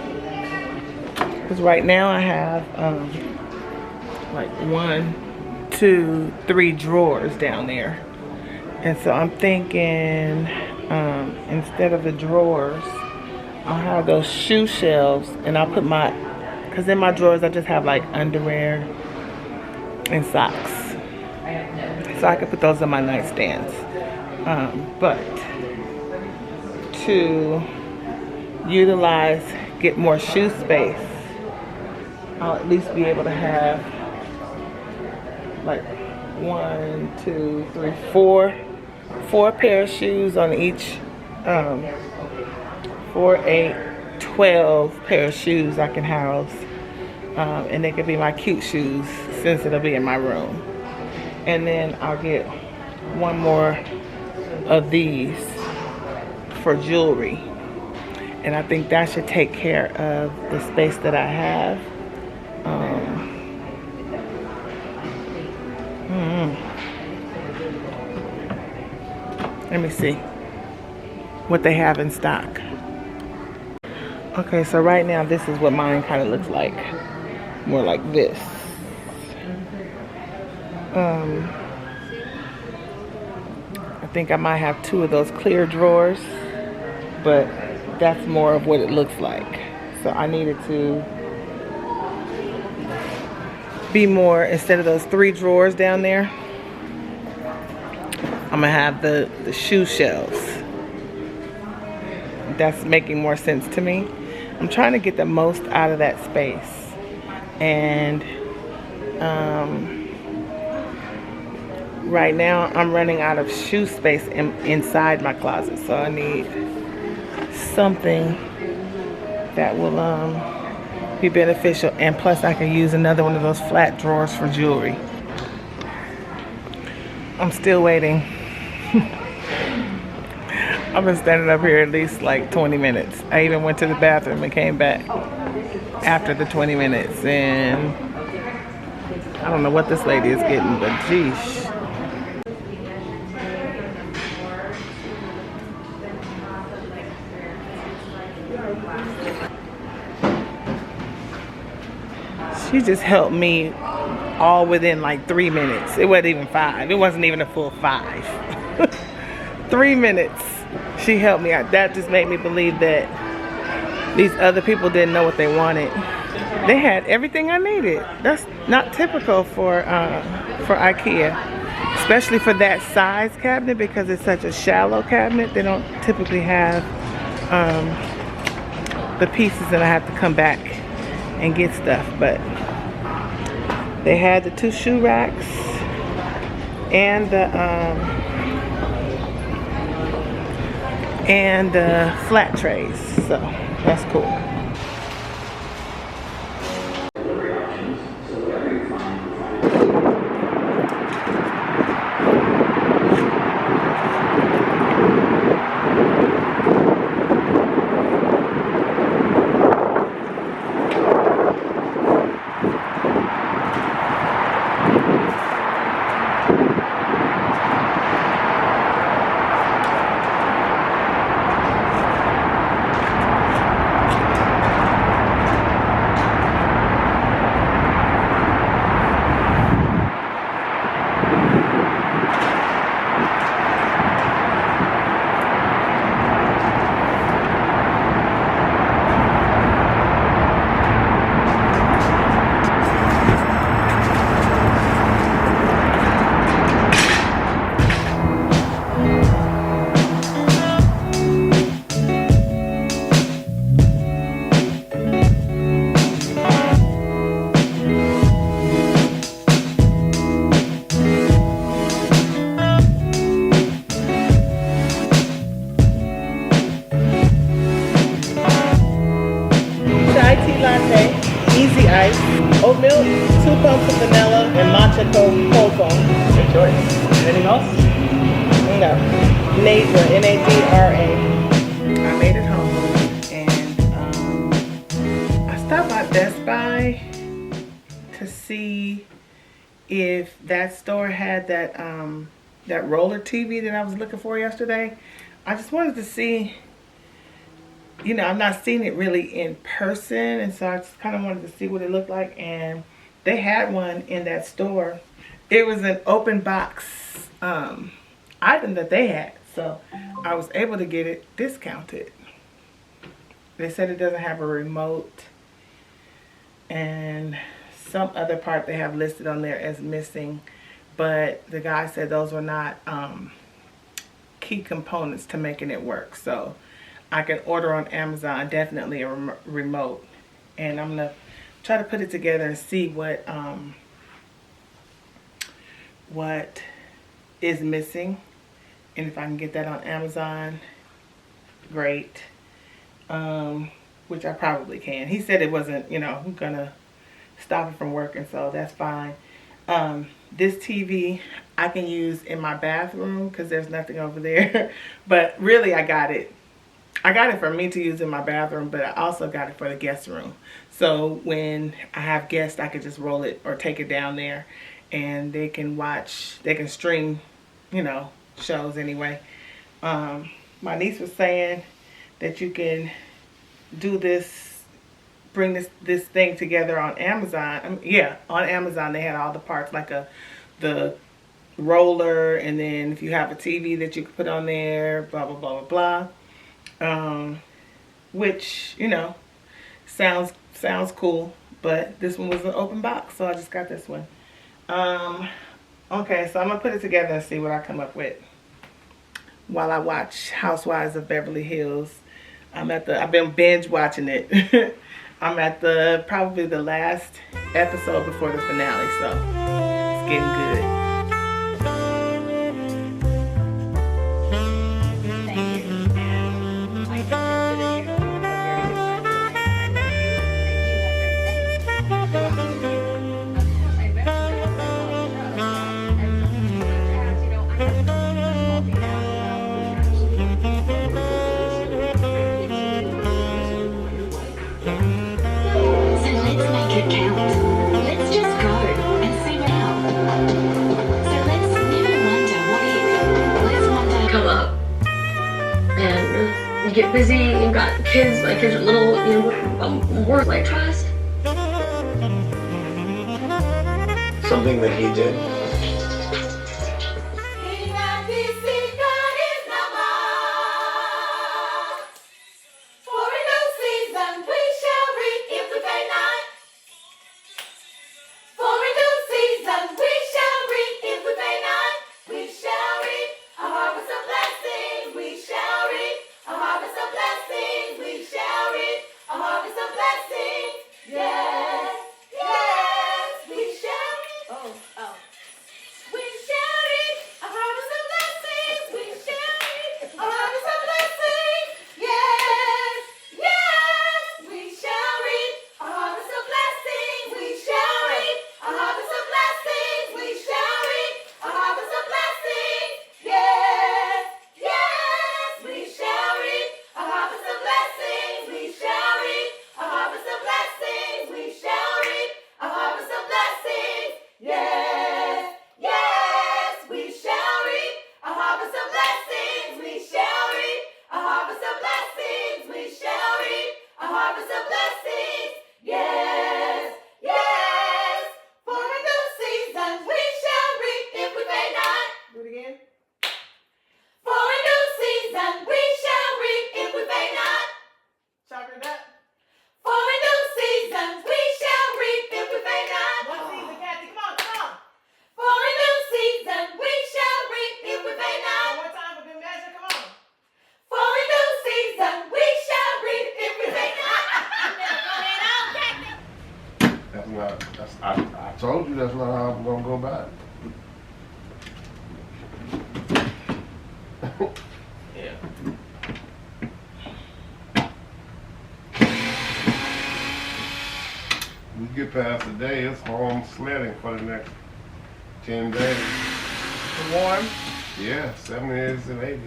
because right now I have like 1, 2, 3 drawers down there, and so I'm thinking instead of the drawers, I'll have those shoe shelves, and I'll put because in my drawers I just have like underwear and socks, so I can put those on my nightstands. But to get more shoe space, I'll at least be able to have like 1, 2, 3, 4 pair of shoes on each. 4, 8, 12 pair of shoes I can house, and they could be my cute shoes since it'll be in my room. And then I'll get one more of these for jewelry. And I think that should take care of the space that I have. Let me see what they have in stock. Okay, so right now this is what mine kind of looks like. More like this. I think I might have 2 of those clear drawers, but that's more of what it looks like. So I needed to be more, instead of those 3 drawers down there, I'm gonna have the shoe shelves. That's making more sense to me. I'm trying to get the most out of that space. And right now I'm running out of shoe space inside my closet. So I need something that will be beneficial. And plus I can use another one of those flat drawers for jewelry. I'm still waiting. I've been standing up here at least like 20 minutes. I even went to the bathroom and came back after the 20 minutes. And I don't know what this lady is getting, but geesh. She just helped me all within like 3 minutes. It wasn't even 5. It wasn't even a full 5. 3 minutes. She helped me out. That just made me believe that these other people didn't know what they wanted. They had everything I needed. That's not typical for IKEA, especially for that size cabinet, because it's such a shallow cabinet. They don't typically have the pieces, and I have to come back and get stuff. But they had the 2 shoe racks and the flat trays, so that's cool. Oat milk, 2 pumps of vanilla, and matcha cold foam. Good choice. Anything else? No. Nadra, N-A-D-R-A. I made it home, and I stopped by Best Buy to see if that store had that that roller TV that I was looking for yesterday. I just wanted to see. You know, I've not seen it really in person, and so I just kind of wanted to see what it looked like, and they had one in that store. It was an open box item that they had, so I was able to get it discounted. They said it doesn't have a remote, and some other part they have listed on there as missing, but the guy said those were not key components to making it work. So I can order on Amazon, definitely a remote, and I'm gonna try to put it together and see what is missing, and if I can get that on Amazon, great. Which I probably can. He said it wasn't, you know, gonna stop it from working, so that's fine. This TV I can use in my bathroom because there's nothing over there. But really I got it for me to use in my bathroom, but I also got it for the guest room. So when I have guests, I could just roll it or take it down there and they can stream, you know, shows anyway. My niece was saying that you can do this, bring this thing together on Amazon. Yeah, on Amazon they had all the parts, like the roller, and then if you have a TV that you can put on there, blah blah blah blah blah. Which, you know, sounds cool, but this one was an open box, so I just got this one. Okay, so I'm gonna put it together and see what I come up with while I watch Housewives of Beverly Hills. I've been binge watching it. I'm at probably the last episode before the finale, so it's getting good. Get busy and got kids, my kids are little, you know, work like trust. Something that he did. I told you that's not how I'm gonna go back. Yeah. We get past the day, it's home sledding for the next 10 days. Warm? Yeah, 70s and 80s.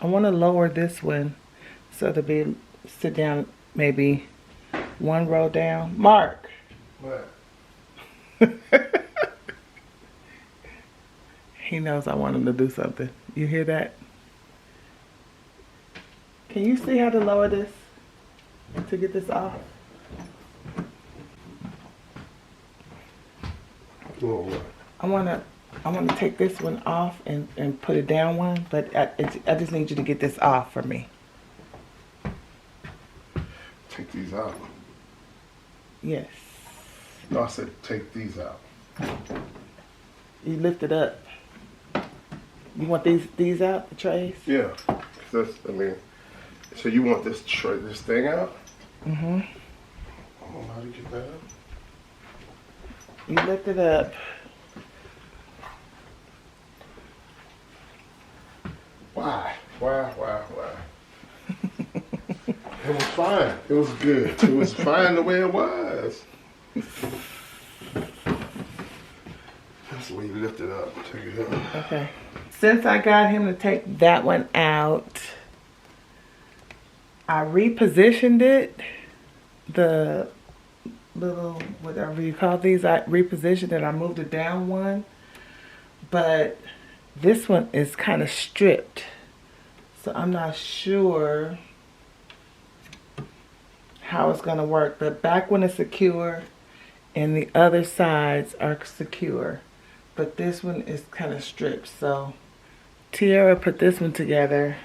I want to lower this one so to sit down maybe one row down. Mark. What? He knows I want him to do something. You hear that? Can you see how to lower this and to get this off? Oh, what? I want to take this one off and put it down one, but I just need you to get this off for me. Take these out. Yes. No, I said take these out. You lift it up. You want these out, the trays? Yeah. That's, I mean, so you want this thing out? Mm-hmm. I don't know how to get that up. You lift it up. Why? It was fine. It was good. It was fine the way it was. That's the way you lift it up. Take it up. Okay. Since I got him to take that one out, I repositioned it. The little, whatever you call these, I repositioned it. I moved it down one. But this one is kind of stripped. So I'm not sure how it's going to work. The back one is secure and the other sides are secure. But this one is kind of stripped. So Tiara put this one together.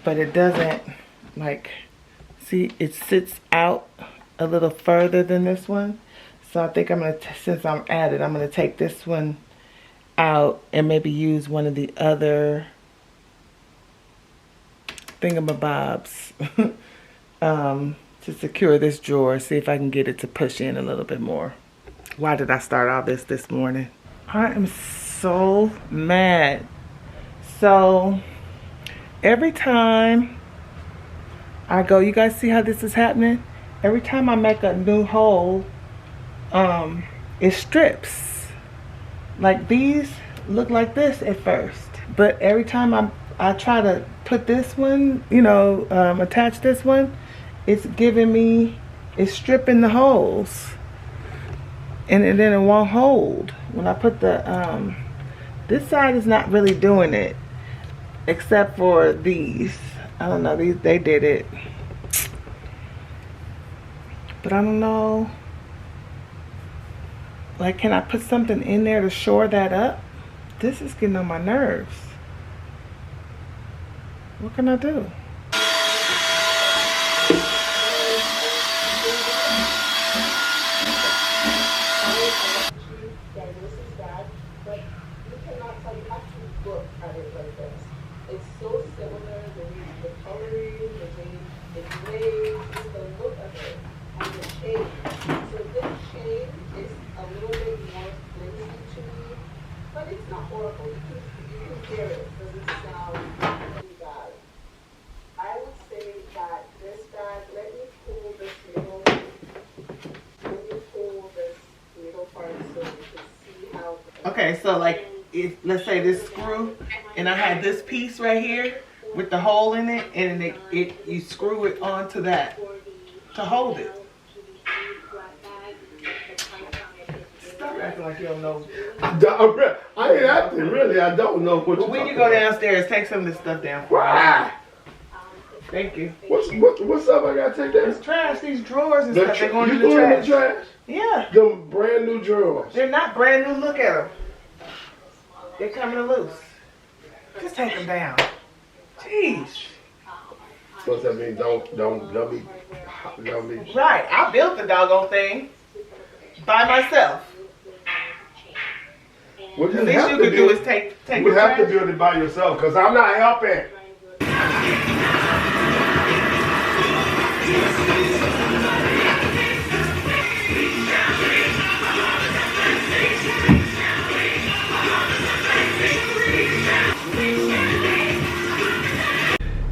But it doesn't, like, see, it sits out a little further than this one. So I think I'm going to, since I'm at it, I'm going to take this one out and maybe use one of the other thingamabobs to secure this drawer. See if I can get it to push in a little bit more. Why did I start all this morning? I am so mad. So every time I go, you guys see how this is happening? Every time I make a new hole, it strips. Like these look like this at first, but every time I try to put this one, you know, attach this one, it's giving me, it's stripping the holes, and then it won't hold. When I put the, this side is not really doing it, except for these. I don't know, these, they did it. But I don't know, like, can I put something in there to shore that up? This is getting on my nerves. What can I do? It's so similar, the coloring, the way it's made, just the look of it, and the shade. So this shade is a little bit more flimsy to me, but it's not horrible. You can hear it. It doesn't sound really bad. I would say that this bag, let me pull this middle part so you can see how. Okay, so like, if, let's say this screw, and I had this piece right here with the hole in it, and you screw it onto that to hold it. Stop acting like you don't know. I ain't acting, really. I don't know what But when you go downstairs, take some of this stuff down. Why? Thank you. What's up? I gotta take that. It's trash. These drawers and stuff, they're going You to the throwing trash. the trash? Yeah. Them brand new drawers. They're not brand new. Look at them. They're coming loose. Just take them down. Jeez. So that means don't be. Right. I built the doggone thing by myself. What The least you can do is take You the have to trash. build it by yourself, because I'm not helping.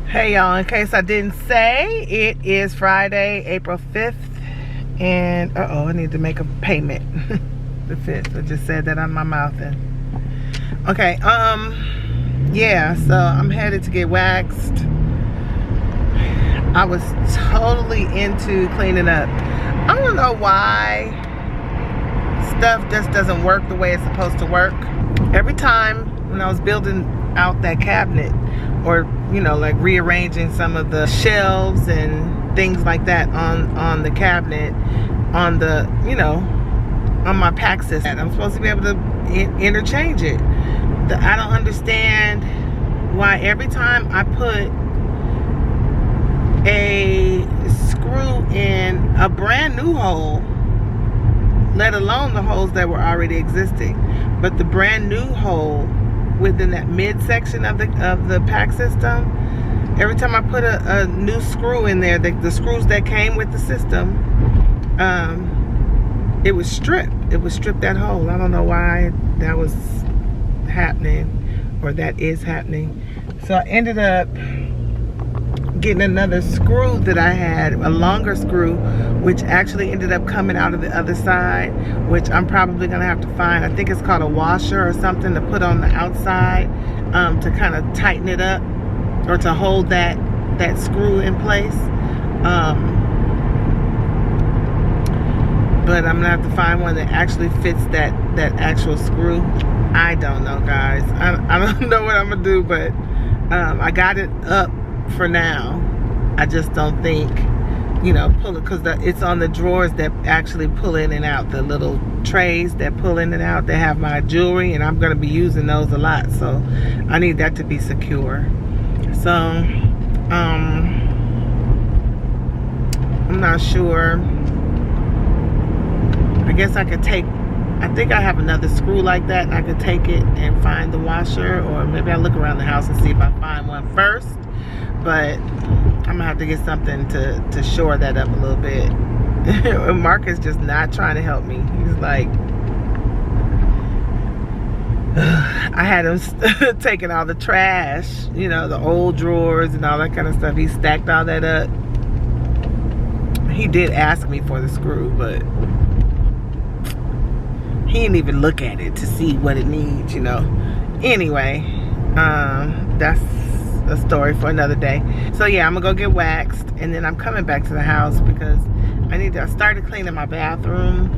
Hey y'all, in case I didn't say, it is Friday, April 5th, and uh-oh, I need to make a payment. The 5th, I just said that on my mouth. And okay, yeah, so I'm headed to get waxed. I was totally into cleaning up. I don't know why stuff just doesn't work the way it's supposed to work. Every time when I was building out that cabinet, or you know, like rearranging some of the shelves and things like that on the cabinet, on the, you know, on my pack system, I'm supposed to be able to interchange it. I don't understand why every time I put a screw in a brand new hole, let alone the holes that were already existing, but the brand new hole within that midsection of the pack system, every time I put a new screw in there, the screws that came with the system, it was stripped. It would strip that hole. I don't know why that was happening, or that is happening. So I ended up getting another screw that I had, a longer screw, which actually ended up coming out of the other side, which I'm probably gonna have to find. I think it's called a washer or something to put on the outside to kind of tighten it up, or to hold that screw in place. But I'm gonna have to find one that actually fits that actual screw. I don't know, guys. I don't know what I'm gonna do, but I got it up for now. I just don't think, you know, pull it, because it's on the drawers that actually pull in and out, the little trays that pull in and out. They have my jewelry, and I'm gonna be using those a lot, so I need that to be secure. So I'm not sure. I guess I could take, I think I have another screw like that, and I could take it and find the washer, or maybe I'll look around the house and see if I find one first. But I'm gonna have to get something to shore that up a little bit. Mark is just not trying to help me. He's like, I had him taking all the trash, you know, the old drawers and all that kind of stuff. He stacked all that up. He did ask me for the screw, but he didn't even look at it to see what it needs, you know. Anyway, that's a story for another day. So yeah, I'm gonna go get waxed, and then I'm coming back to the house because I started cleaning my bathroom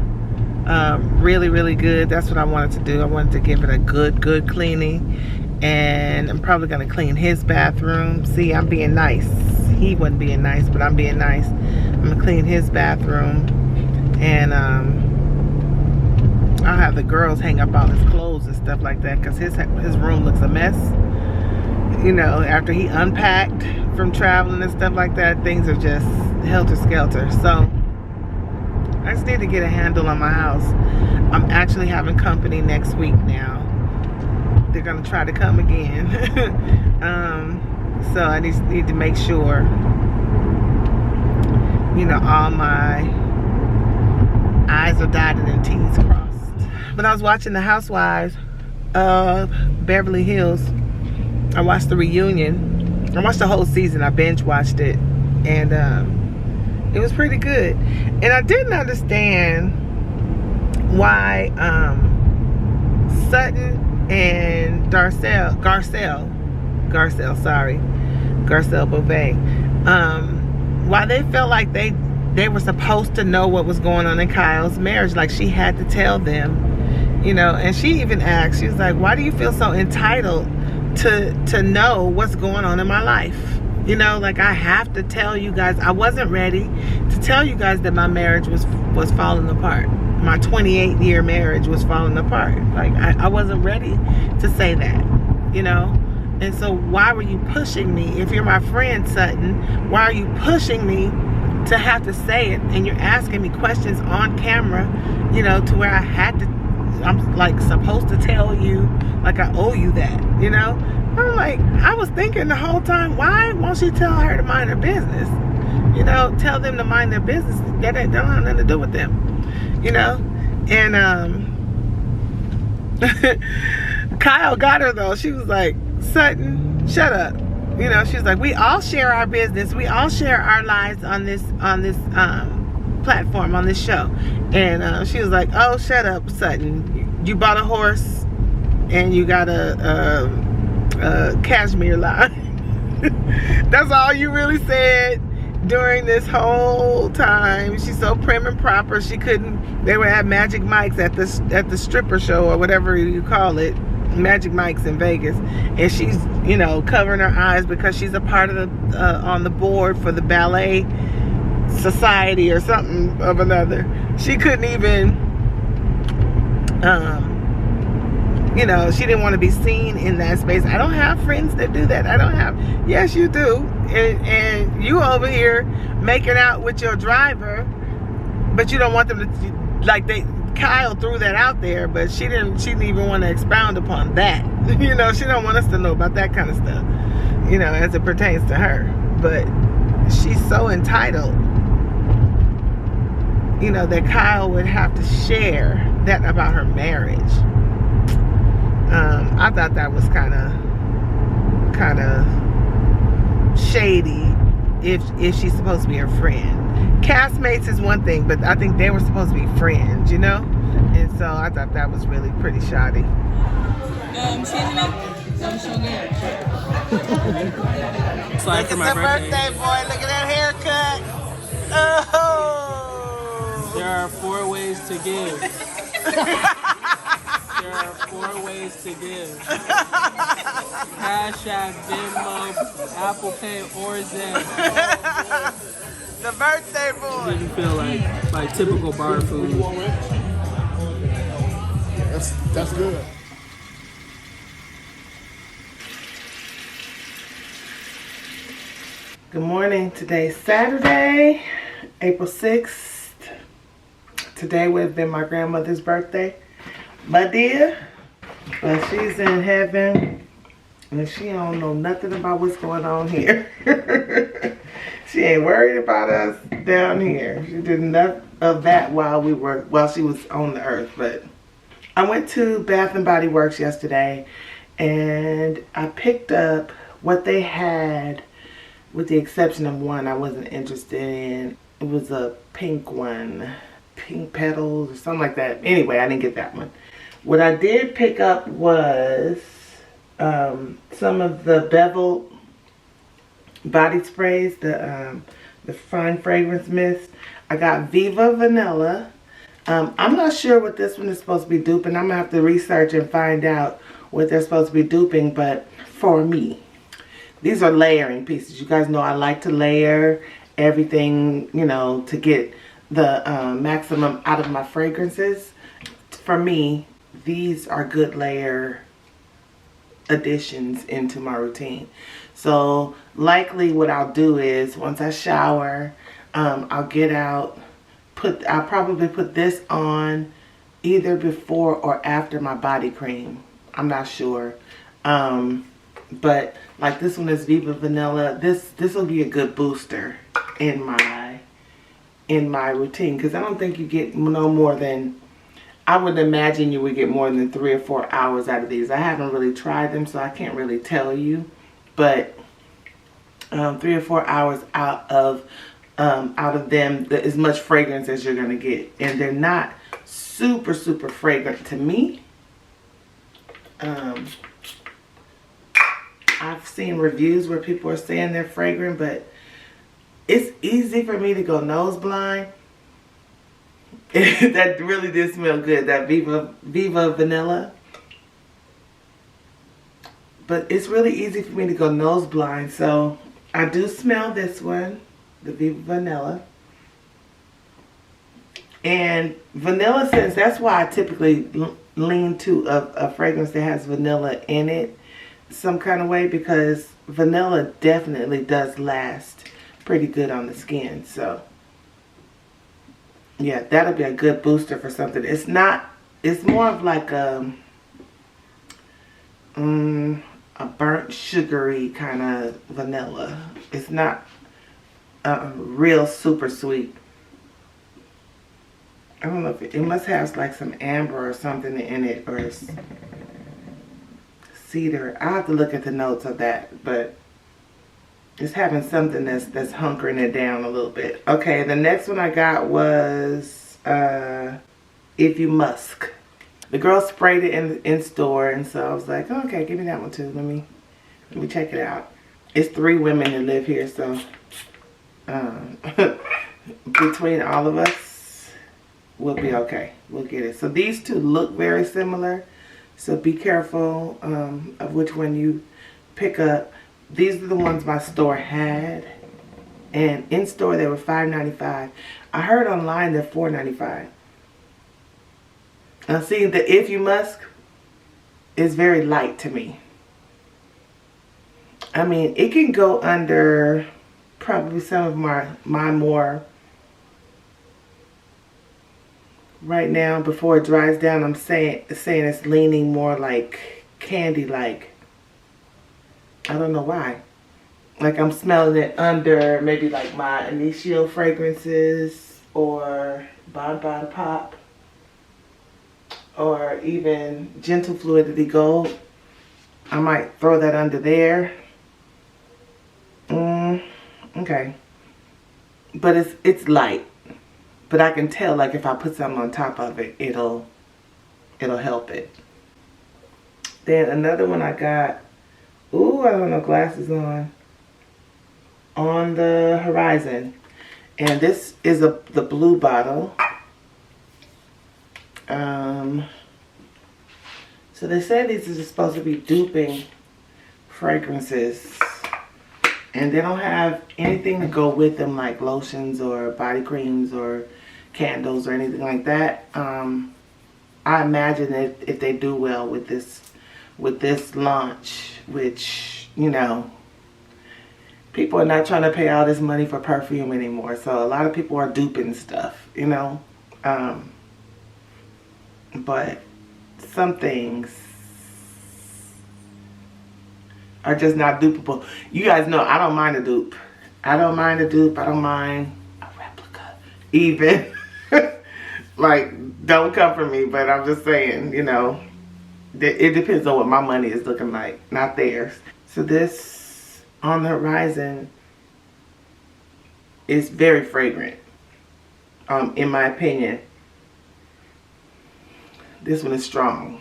really good. That's what I wanted to do. I wanted to give it a good cleaning, and I'm probably gonna clean his bathroom. See, I'm being nice. He wasn't being nice, but I'm being nice. I'm gonna clean his bathroom, and I'll have the girls hang up all his clothes and stuff like that, because his room looks a mess. You know, after he unpacked from traveling and stuff like that, things are just helter-skelter. So I just need to get a handle on my house. I'm actually having company next week now. They're gonna try to come again. So I need to make sure, you know, all my I's are dotted and T's crossed. When I was watching The Housewives of Beverly Hills, I watched the reunion. I watched the whole season. I binge watched it, and it was pretty good. And I didn't understand why Sutton and Garcelle Beauvais, why they felt like they were supposed to know what was going on in Kyle's marriage. Like, she had to tell them, you know. And she even asked, she was like, why do you feel so entitled to know what's going on in my life? You know, like, I have to tell you guys. I wasn't ready to tell you guys that my marriage was falling apart. My 28-year marriage was falling apart. Like, I wasn't ready to say that, you know. And so why were you pushing me? If you're my friend, Sutton, why are you pushing me to have to say it? And you're asking me questions on camera, you know, to where I'm like supposed to tell you, like I owe you that, you know? I'm like, I was thinking the whole time, why won't she tell her to mind her business? You know, tell them to mind their business. That don't have nothing to do with them, you know? And Kyle got her though. She was like, Sutton, shut up. You know, she's like, we all share our business. We all share our lives on this platform, on this show. And she was like, oh, shut up, Sutton. You bought a horse and you got a cashmere line. That's all you really said during this whole time. She's so prim and proper. She couldn't, they were at Magic Mike's at the stripper show, or whatever you call it, Magic Mike's in Vegas, and she's, you know, covering her eyes because she's a part of the on the board for the ballet society or something of another. She couldn't even you know, she didn't want to be seen in that space. I don't have friends that do that. I don't have. Yes, you do. And you over here making out with your driver, but you don't want them to, like, Kyle threw that out there, but she didn't even want to expound upon that. You know, she don't want us to know about that kind of stuff. you know, as it pertains to her. But she's so entitled, you know, that Kyle would have to share that about her marriage. I thought that was kind of shady if she's supposed to be her friend. Castmates is one thing, but I think they were supposed to be friends, you know? And so I thought that was really pretty shoddy. Slide for my birthday. Boy. Look at that haircut. Oh! There are 4 ways to give. There are 4 ways to give. Cash App, Venmo, Apple Pay, or Zen. The birthday boy. Didn't feel like typical bar food. That's good. Good morning. Today's Saturday, April 6th. Today would have been my grandmother's birthday. My dear, but she's in heaven and she don't know nothing about what's going on here. She ain't worried about us down here. She did enough of that while she was on the earth. But I went to Bath and Body Works yesterday and I picked up what they had, with the exception of one I wasn't interested in. It was a pink one, pink petals or something like that. Anyway, I didn't get that one. What I did pick up was some of the beveled body sprays, the fine fragrance mist. I got Viva Vanilla. I'm not sure what this one is supposed to be duping. I'm gonna have to research and find out what they're supposed to be duping, but for me, these are layering pieces. You guys know I like to layer everything, you know, to get the maximum out of my fragrances. For me, these are good layer additions into my routine. So likely what I'll do is once I shower, I'll get out, I'll probably put this on either before or after my body cream. I'm not sure. But like this one is Viva Vanilla. This will be a good booster in my routine, because I don't think you get no more than, I would imagine you would get more than 3 or 4 hours out of these. I haven't really tried them, so I can't really tell you, but 3 or 4 hours out of them, as much fragrance as you're gonna get, and they're not super fragrant to me. I've seen reviews where people are saying they're fragrant, but it's easy for me to go nose blind. That really did smell good, that Viva Vanilla. But it's really easy for me to go nose blind, so I do smell this one, the Viva Vanilla. And vanilla scents, that's why I typically lean to a fragrance that has vanilla in it some kind of way, because vanilla definitely does last pretty good on the skin. So yeah, that'll be a good booster for something. It's more of like a burnt sugary kind of vanilla. It's not real super sweet. I don't know if it must have like some amber or something in it, or cedar. I'll have to look at the notes of that, but it's having something that's hunkering it down a little bit. Okay, the next one I got was If You Musk. The girl sprayed it in store, and so I was like, oh, okay, give me that one too. Let me check it out. It's 3 women that live here, so between all of us, we'll be okay. We'll get it. So these two look very similar, so be careful of which one you pick up. These are the ones my store had, and in store they were $5.95. I heard online they're $4.95. Now see, the If You Musk is very light to me. I mean, it can go under probably some of my more, right now before it dries down, I'm saying it's leaning more like candy-like. I don't know why. like I'm smelling it under maybe like my initial fragrances or Bon Bon Pop or even Gentle Fluidity Gold. I might throw that under there. Okay. But it's light. But I can tell, like, if I put something on top of it, it'll help it. Then another one I got, ooh, I don't know, glasses on the Horizon. And this is the blue bottle. So they say these are supposed to be duping fragrances. And they don't have anything to go with them like lotions or body creams or candles or anything like that. I imagine that if they do well with this launch, which, you know, people are not trying to pay all this money for perfume anymore. So a lot of people are duping stuff, you know. But some things are just not dupable. You guys know I don't mind a dupe. I don't mind a dupe. I don't mind a replica even. Like, don't come for me, but I'm just saying, you know, it depends on what my money is looking like, not theirs. So this On the Horizon is very fragrant, in my opinion. This one is strong.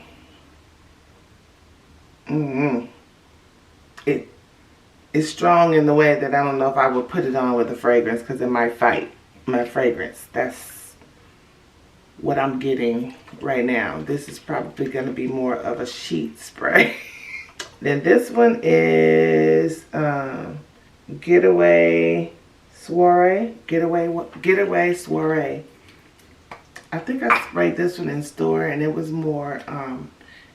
It's strong in the way that I don't know if I would put it on with a fragrance because it might fight my fragrance. That's what I'm getting right now. This is probably going to be more of a sheet spray. Then this one is Getaway Soiree. Getaway Soiree. I think I sprayed this one in store and it was more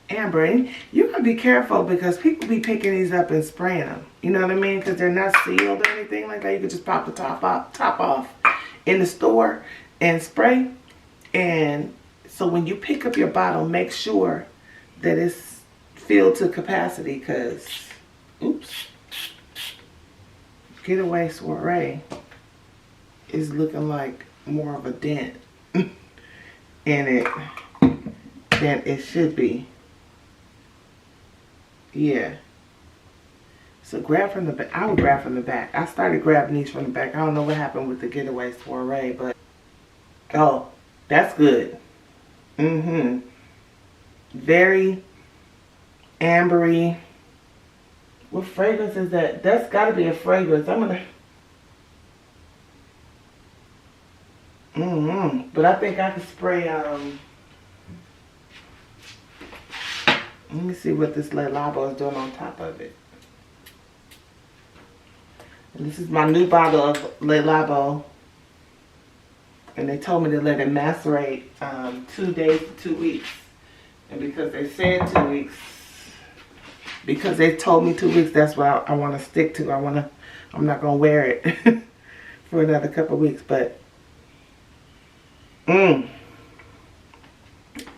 amber. And you gotta be careful because people be picking these up and spraying them. You know what I mean? Because they're not sealed or anything like that. You could just pop the top off in the store and spray. And so when you pick up your bottle, make sure that it's filled to capacity because, oops, Getaway Soiree is looking like more of a dent in it than it should be. Yeah. So grab from the back. I would grab from the back. I started grabbing these from the back. I don't know what happened with the Getaway Soiree, but oh, that's good. Very ambery. What fragrance is that? That's got to be a fragrance. I'm gonna. But I think I could spray. Let me see what this Le Labo is doing on top of it. And this is my new bottle of Le Labo. And they told me to let it macerate 2 days to 2 weeks. And because they said 2 weeks, because they told me 2 weeks, that's what I want to stick to. I'm not going to wear it for another couple of weeks. But,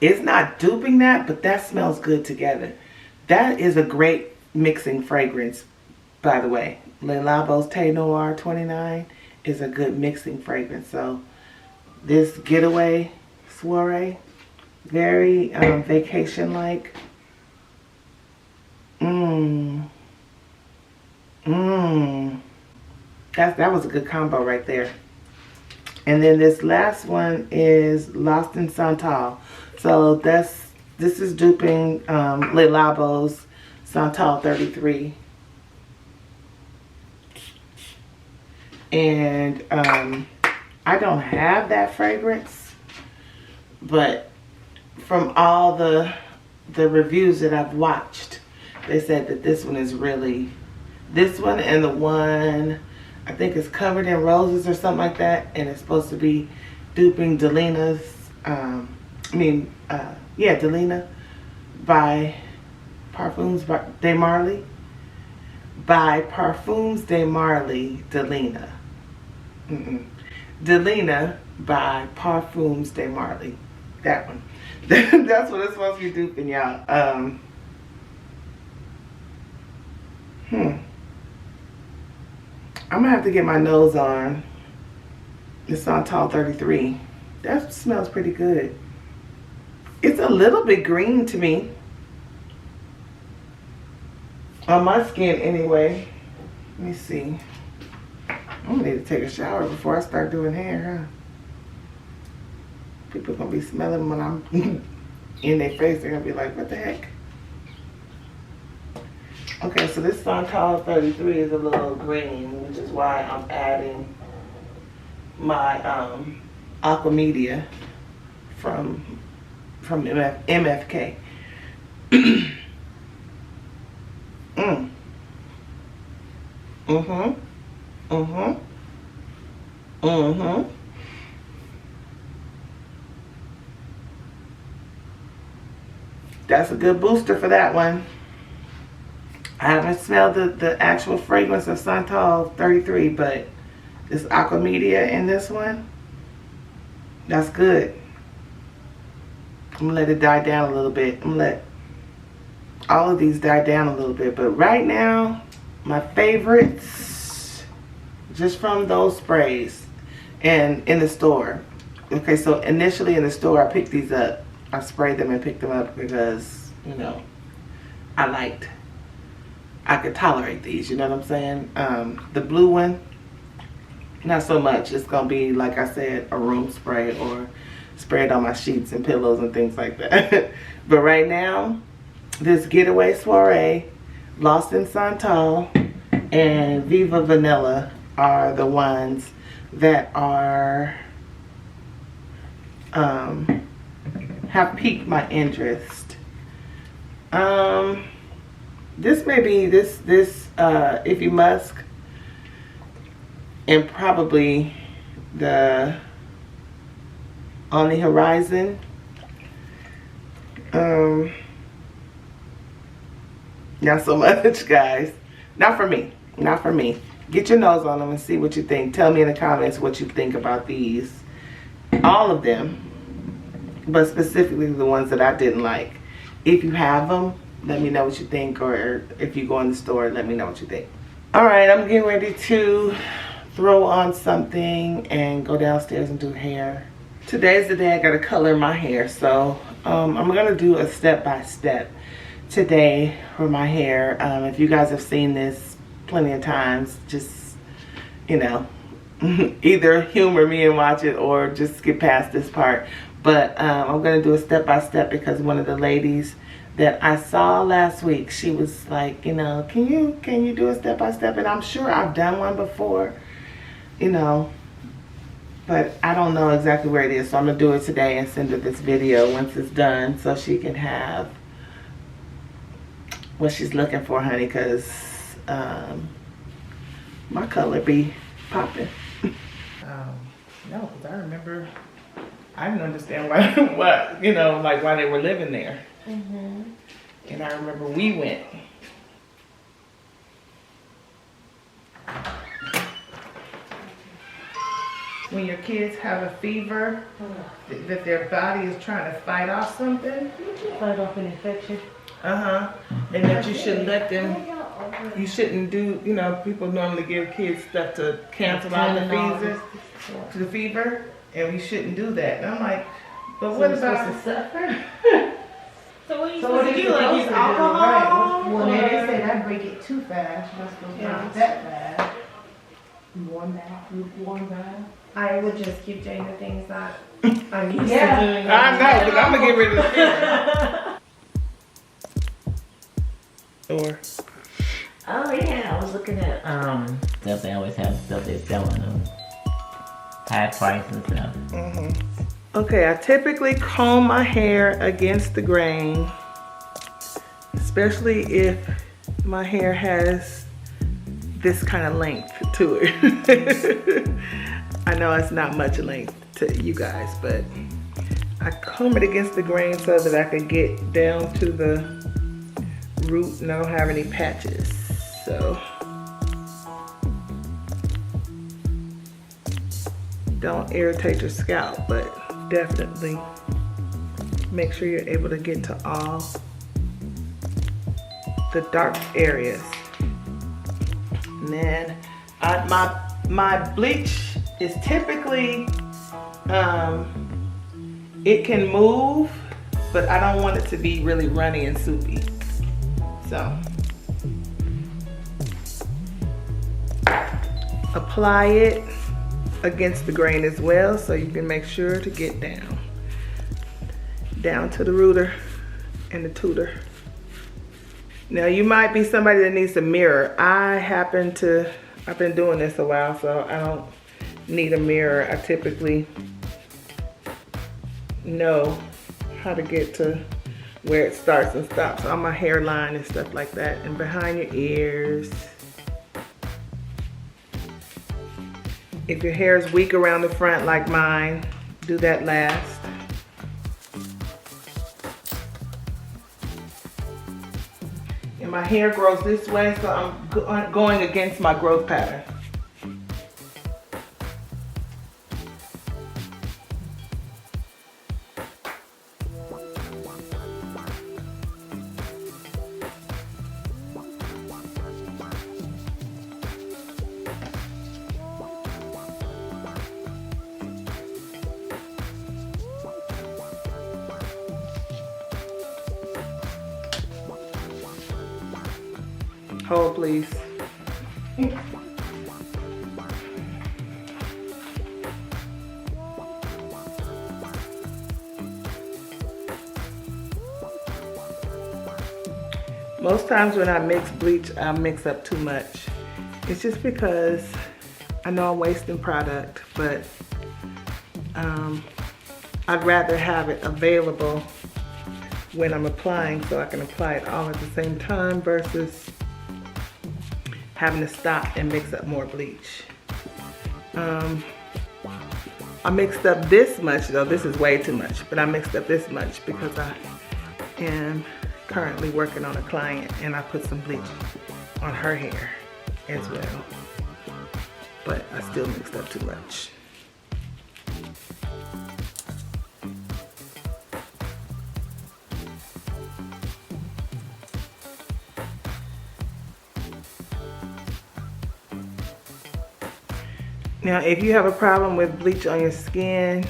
it's not duping that, but that smells good together. That is a great mixing fragrance, by the way. Le Labo's Thé Noir 29 is a good mixing fragrance. So this Getaway Soiree, very vacation-like. That was a good combo right there. And then this last one is Lost in Santal. So this is duping Le Labo's Santal 33. And I don't have that fragrance, but from all the reviews that I've watched, they said that this one is really, this one and the one I think it's Covered in Roses or something like that, and it's supposed to be duping Delina's, Delina by Parfums de Marly. By Parfums de Marly, Delina. Delina by Parfums de Marly. That one. That's what it's supposed to be duping, y'all. I'm gonna have to get my nose on the Santal 33. That smells pretty good. It's a little bit green to me. On my skin anyway. Let me see. I'm gonna need to take a shower before I start doing hair, huh? People gonna be smelling when I'm in their face. They're gonna be like, what the heck? Okay, so this Santal 33 is a little green, which is why I'm adding my Aqua Media from MFK. That's a good booster for that one. I haven't smelled the actual fragrance of Santal 33, but this Aqua Media in this one, that's good. I'm gonna let it die down a little bit. I'm gonna let all of these die down a little bit, but right now, my favorites, just from those sprays and in the store. Okay, so initially in the store, I picked these up. I sprayed them and picked them up because, you know, I could tolerate these, you know what I'm saying? The blue one, not so much. It's gonna be, like I said, a room spray or spray it on my sheets and pillows and things like that. But right now, this Getaway Soiree, Lost in Santal, and Viva Vanilla are the ones that are have piqued my interest. This may be this Iffy Musk, and probably the On the Horizon. Not so much, guys. Not for me. Not for me. Get your nose on them and see what you think. Tell me in the comments what you think about these. All of them, but specifically the ones that I didn't like. If you have them, let me know what you think, or if you go in the store, let me know what you think. All right, I'm getting ready to throw on something and go downstairs and do hair. Today's the day I gotta color my hair, so I'm gonna do a step-by-step today for my hair. If you guys have seen this plenty of times, just, you know, either humor me and watch it or just skip past this part. But I'm gonna do a step-by-step because one of the ladies that I saw last week, she was like, you know, can you do a step-by-step? And I'm sure I've done one before, you know, but I don't know exactly where it is. So I'm gonna do it today and send her this video once it's done so she can have what she's looking for, honey, because my color be popping. No, because I remember, I didn't understand why, you know, like why they were living there. And I remember we went. When your kids have a fever, that their body is trying to fight off something. Fight off an infection. And that you shouldn't let them, you shouldn't do, you know, people normally give kids stuff to cancel out the fever, and we shouldn't do that. And I'm like, but what about to suffer? So what are you So supposed what to do do? Like use alcohol? Well, they say that break it too fast. You're not supposed to break it that fast. Warm bath, lukewarm bath. I would just keep doing the things that I'm used to doing. I know, but I'm gonna get rid of the fever. Or Oh yeah, I was looking at stuff. They always have stuff they're selling them. High price and stuff. okay, I typically comb my hair against the grain, especially if my hair has this kind of length to it. I know it's not much length to you guys, but I comb it against the grain so that I can get down to the root and I don't have any patches. So don't irritate your scalp, but definitely make sure you're able to get to all the dark areas. And then My bleach is typically, it can move, but I don't want it to be really runny and soupy. So, apply it against the grain as well, so you can make sure to get down to the rooter and the tutor. Now you might be somebody that needs a mirror. I've been doing this a while, so I don't need a mirror. I typically know how to get to where it starts and stops on my hairline and stuff like that, and behind your ears. If your hair is weak around the front like mine, do that last. And my hair grows this way, so I'm going against my growth pattern. Hold, please. Most times when I mix bleach, I mix up too much. It's just because I know I'm wasting product, but I'd rather have it available when I'm applying so I can apply it all at the same time versus having to stop and mix up more bleach. I mixed up this much though. This is way too much, but I mixed up this much because I am currently working on a client and I put some bleach on her hair as well. But I still mixed up too much. Now, if you have a problem with bleach on your skin,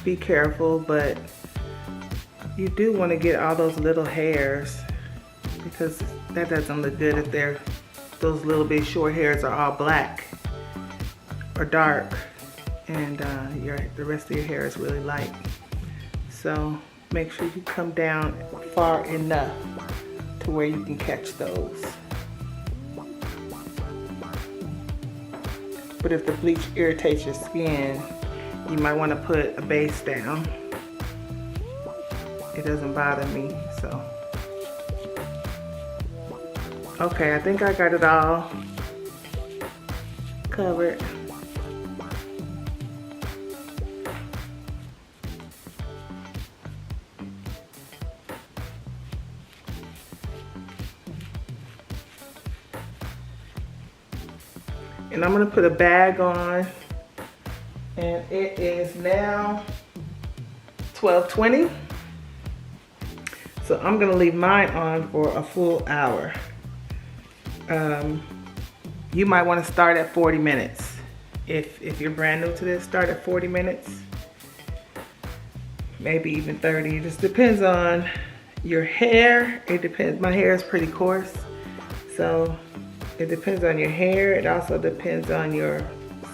be careful, but you do want to get all those little hairs because that doesn't look good if those little bit short hairs are all black or dark and the rest of your hair is really light. So make sure you come down far enough to where you can catch those. But if the bleach irritates your skin, you might want to put a base down. It doesn't bother me, so. Okay, I think I got it all covered. And I'm gonna put a bag on, and it is now 12:20. So I'm gonna leave mine on for a full hour. You might wanna start at 40 minutes. If you're brand new to this, start at 40 minutes. Maybe even 30, it just depends on your hair. It depends, my hair is pretty coarse. So it depends on your hair. It also depends on your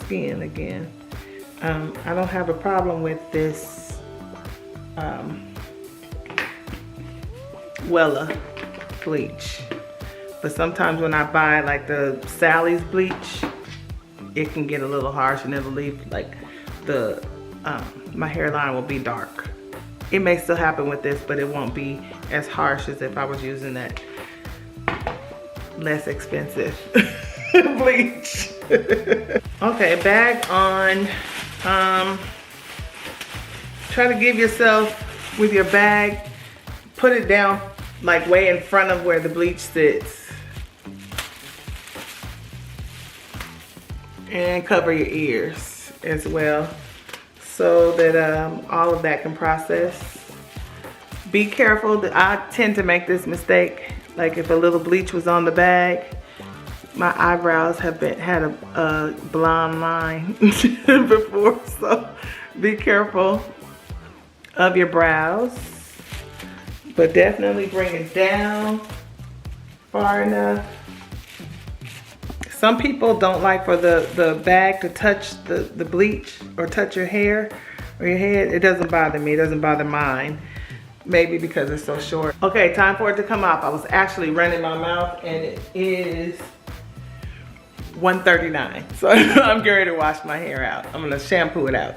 skin again. I don't have a problem with this Wella bleach. But sometimes when I buy like the Sally's bleach, it can get a little harsh and it'll leave like my hairline will be dark. It may still happen with this, but it won't be as harsh as if I was using that less expensive bleach. Okay, bag on. Try to give yourself, with your bag, put it down like way in front of where the bleach sits. And cover your ears as well so that all of that can process. Be careful. I tend to make this mistake. Like if a little bleach was on the bag, My eyebrows have had a blonde line before, so be careful of your brows. But definitely bring it down far enough. Some people don't like for the bag to touch the bleach or touch your hair or your head. It doesn't bother me, it doesn't bother mine. Maybe because it's so short. Okay, time for it to come off. I was actually running my mouth and it is 1:39. So I'm getting ready to wash my hair out. I'm gonna shampoo it out.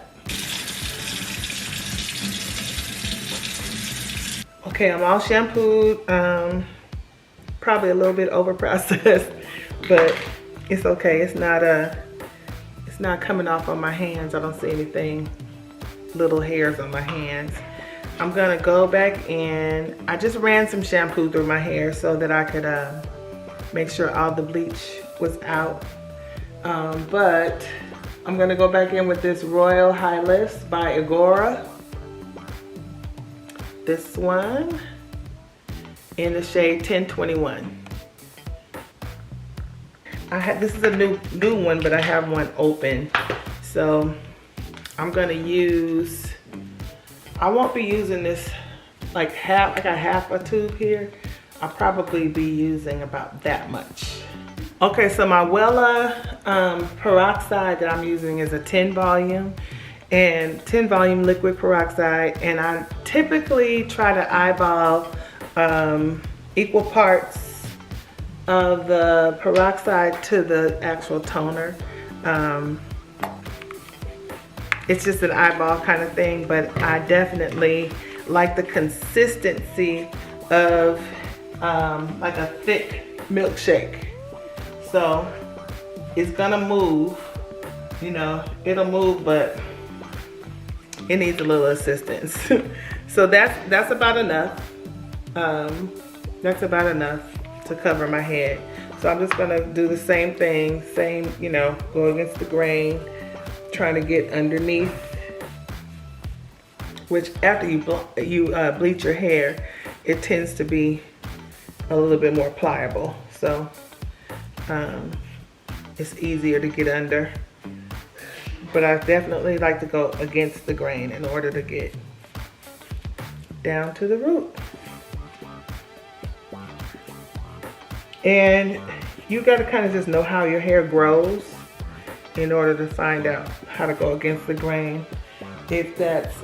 Okay, I'm all shampooed. Probably a little bit over processed, but it's okay. It's not coming off on my hands. I don't see anything, little hairs on my hands. I'm gonna go back in. I just ran some shampoo through my hair so that I could make sure all the bleach was out. But I'm gonna go back in with this Royal Highlifts by Igora. This one in the shade 1021. This is a new one, but I have one open. So I'm gonna use, I won't be using this like I got half a tube here. I'll probably be using about that much. Okay, so my Wella peroxide that I'm using is a 10 volume and 10 volume liquid peroxide, and I typically try to eyeball equal parts of the peroxide to the actual toner. It's just an eyeball kind of thing, but I definitely like the consistency of like a thick milkshake. So it's gonna move, you know, it'll move, but it needs a little assistance. So that's about enough. That's about enough to cover my head. So I'm just gonna do the same thing, you know, go against the grain, trying to get underneath, which after you bleach your hair, it tends to be a little bit more pliable. So it's easier to get under. But I definitely like to go against the grain in order to get down to the root. And you gotta kind of just know how your hair grows in order to find out how to go against the grain. If that's,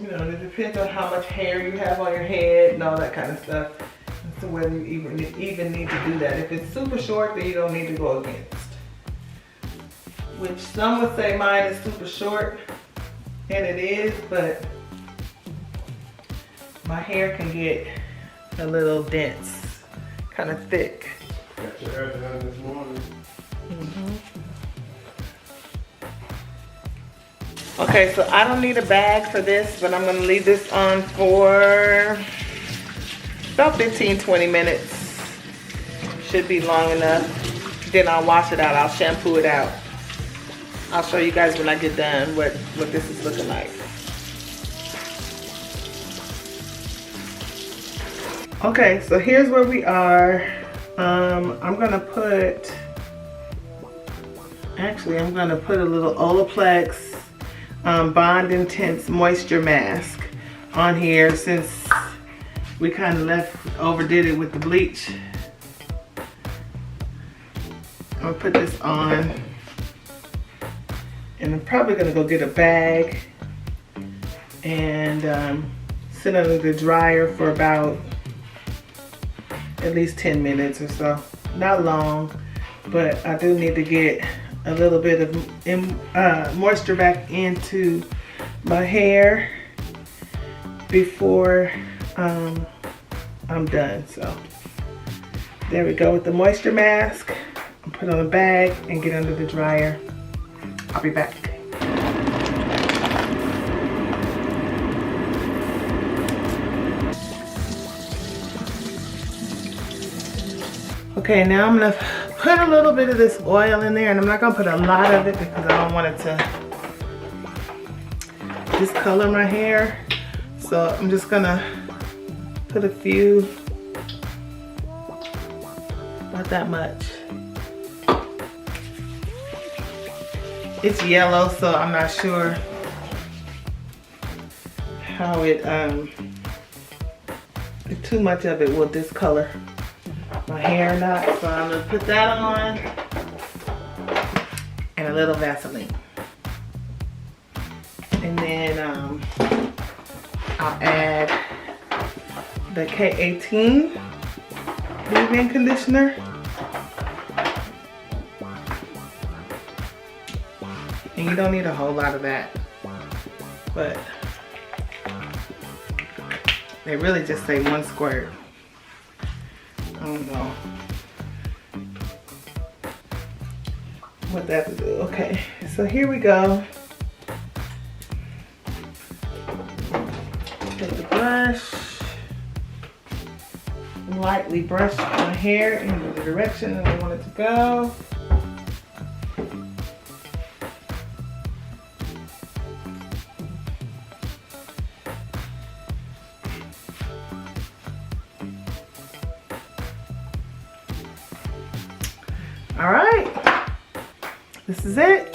you know, it depends on how much hair you have on your head and all that kind of stuff. So whether you even need to do that. If it's super short, then you don't need to go against. Which some would say mine is super short, and it is, but my hair can get a little dense, kind of thick. Got your hair done this morning. Okay, so I don't need a bag for this, but I'm gonna leave this on for about 15-20 minutes. Should be long enough. Then I'll wash it out, I'll shampoo it out. I'll show you guys when I get done what this is looking like. Okay, so here's where we are. I'm gonna put a little Olaplex Bond Intense Moisture Mask on here since we kind of overdid it with the bleach. I'm gonna put this on, and I'm probably gonna go get a bag and sit under the dryer for about at least 10 minutes or so. Not long, but I do need to get a little bit of moisture back into my hair before I'm done. So there we go with the moisture mask. I'll put on a bag and get under the dryer. I'll be back. Okay, now I'm gonna put a little bit of this oil in there, and I'm not gonna put a lot of it because I don't want it to discolor my hair. So I'm just gonna put a few, not that much. It's yellow, so I'm not sure how it, too much of it will discolor my hair or not. So I'm gonna put that on and a little Vaseline. And then I'll add the K18 Leave In Conditioner. And you don't need a whole lot of that, but they really just say 1 squirt. I don't know what that to do. Okay, so here we go. Take the brush, lightly brush my hair in the direction that I want it to go. All right, this is it.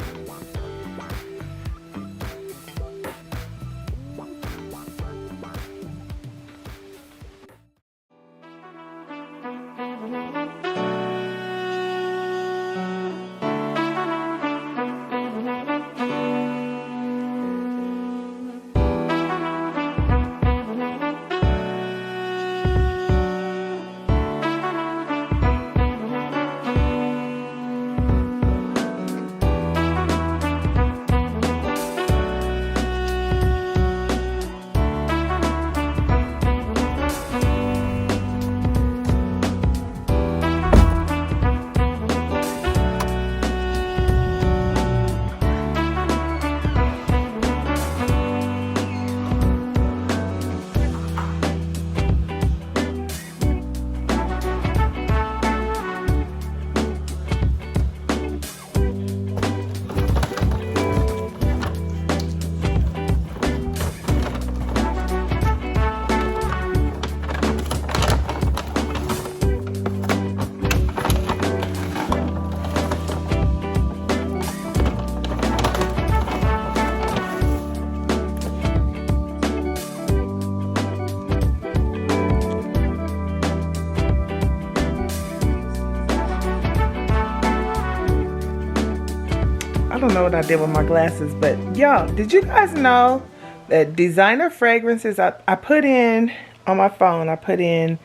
I don't know what I did with my glasses, but y'all, did you guys know that designer fragrances, I put in on my phone, I put in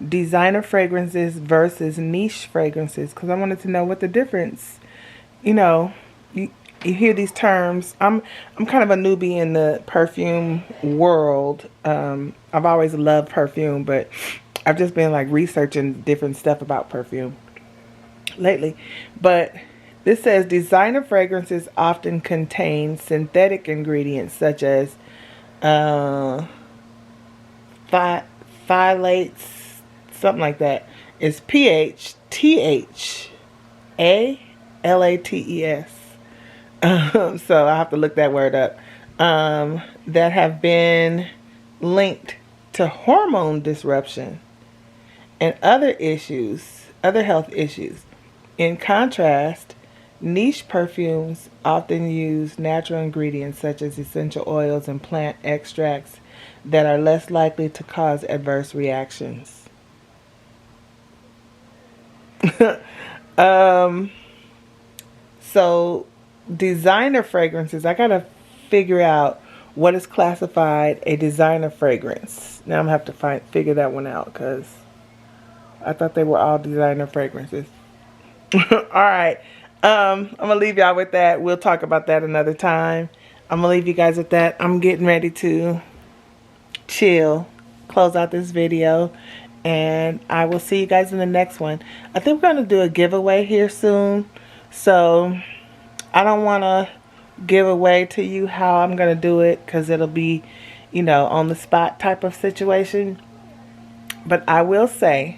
designer fragrances versus niche fragrances because I wanted to know what the difference, you know, you hear these terms. I'm kind of a newbie in the perfume world. I've always loved perfume, but I've just been like researching different stuff about perfume lately. But this says designer fragrances often contain synthetic ingredients such as phthalates, something like that. It's PHTHALATES. So I have to look that word up. That have been linked to hormone disruption and other health issues. In contrast, niche perfumes often use natural ingredients such as essential oils and plant extracts that are less likely to cause adverse reactions. So designer fragrances, I gotta figure out what is classified a designer fragrance. Now I'm gonna have to figure that one out because I thought they were all designer fragrances. Alright, I'm gonna leave y'all with that. We'll talk about that another time. I'm gonna leave you guys with that. I'm getting ready to chill, close out this video, and I will see you guys in the next one. I think we're gonna do a giveaway here soon, so I don't want to give away to you how I'm gonna do it because it'll be, you know, on the spot type of situation. But I will say,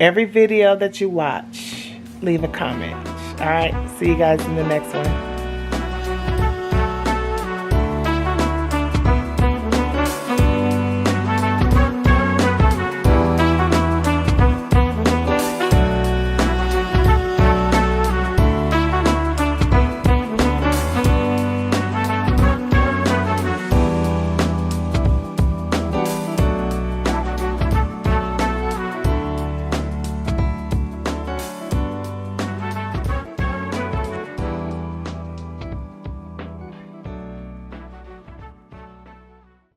every video that you watch, leave a comment. Alright, see you guys in the next one.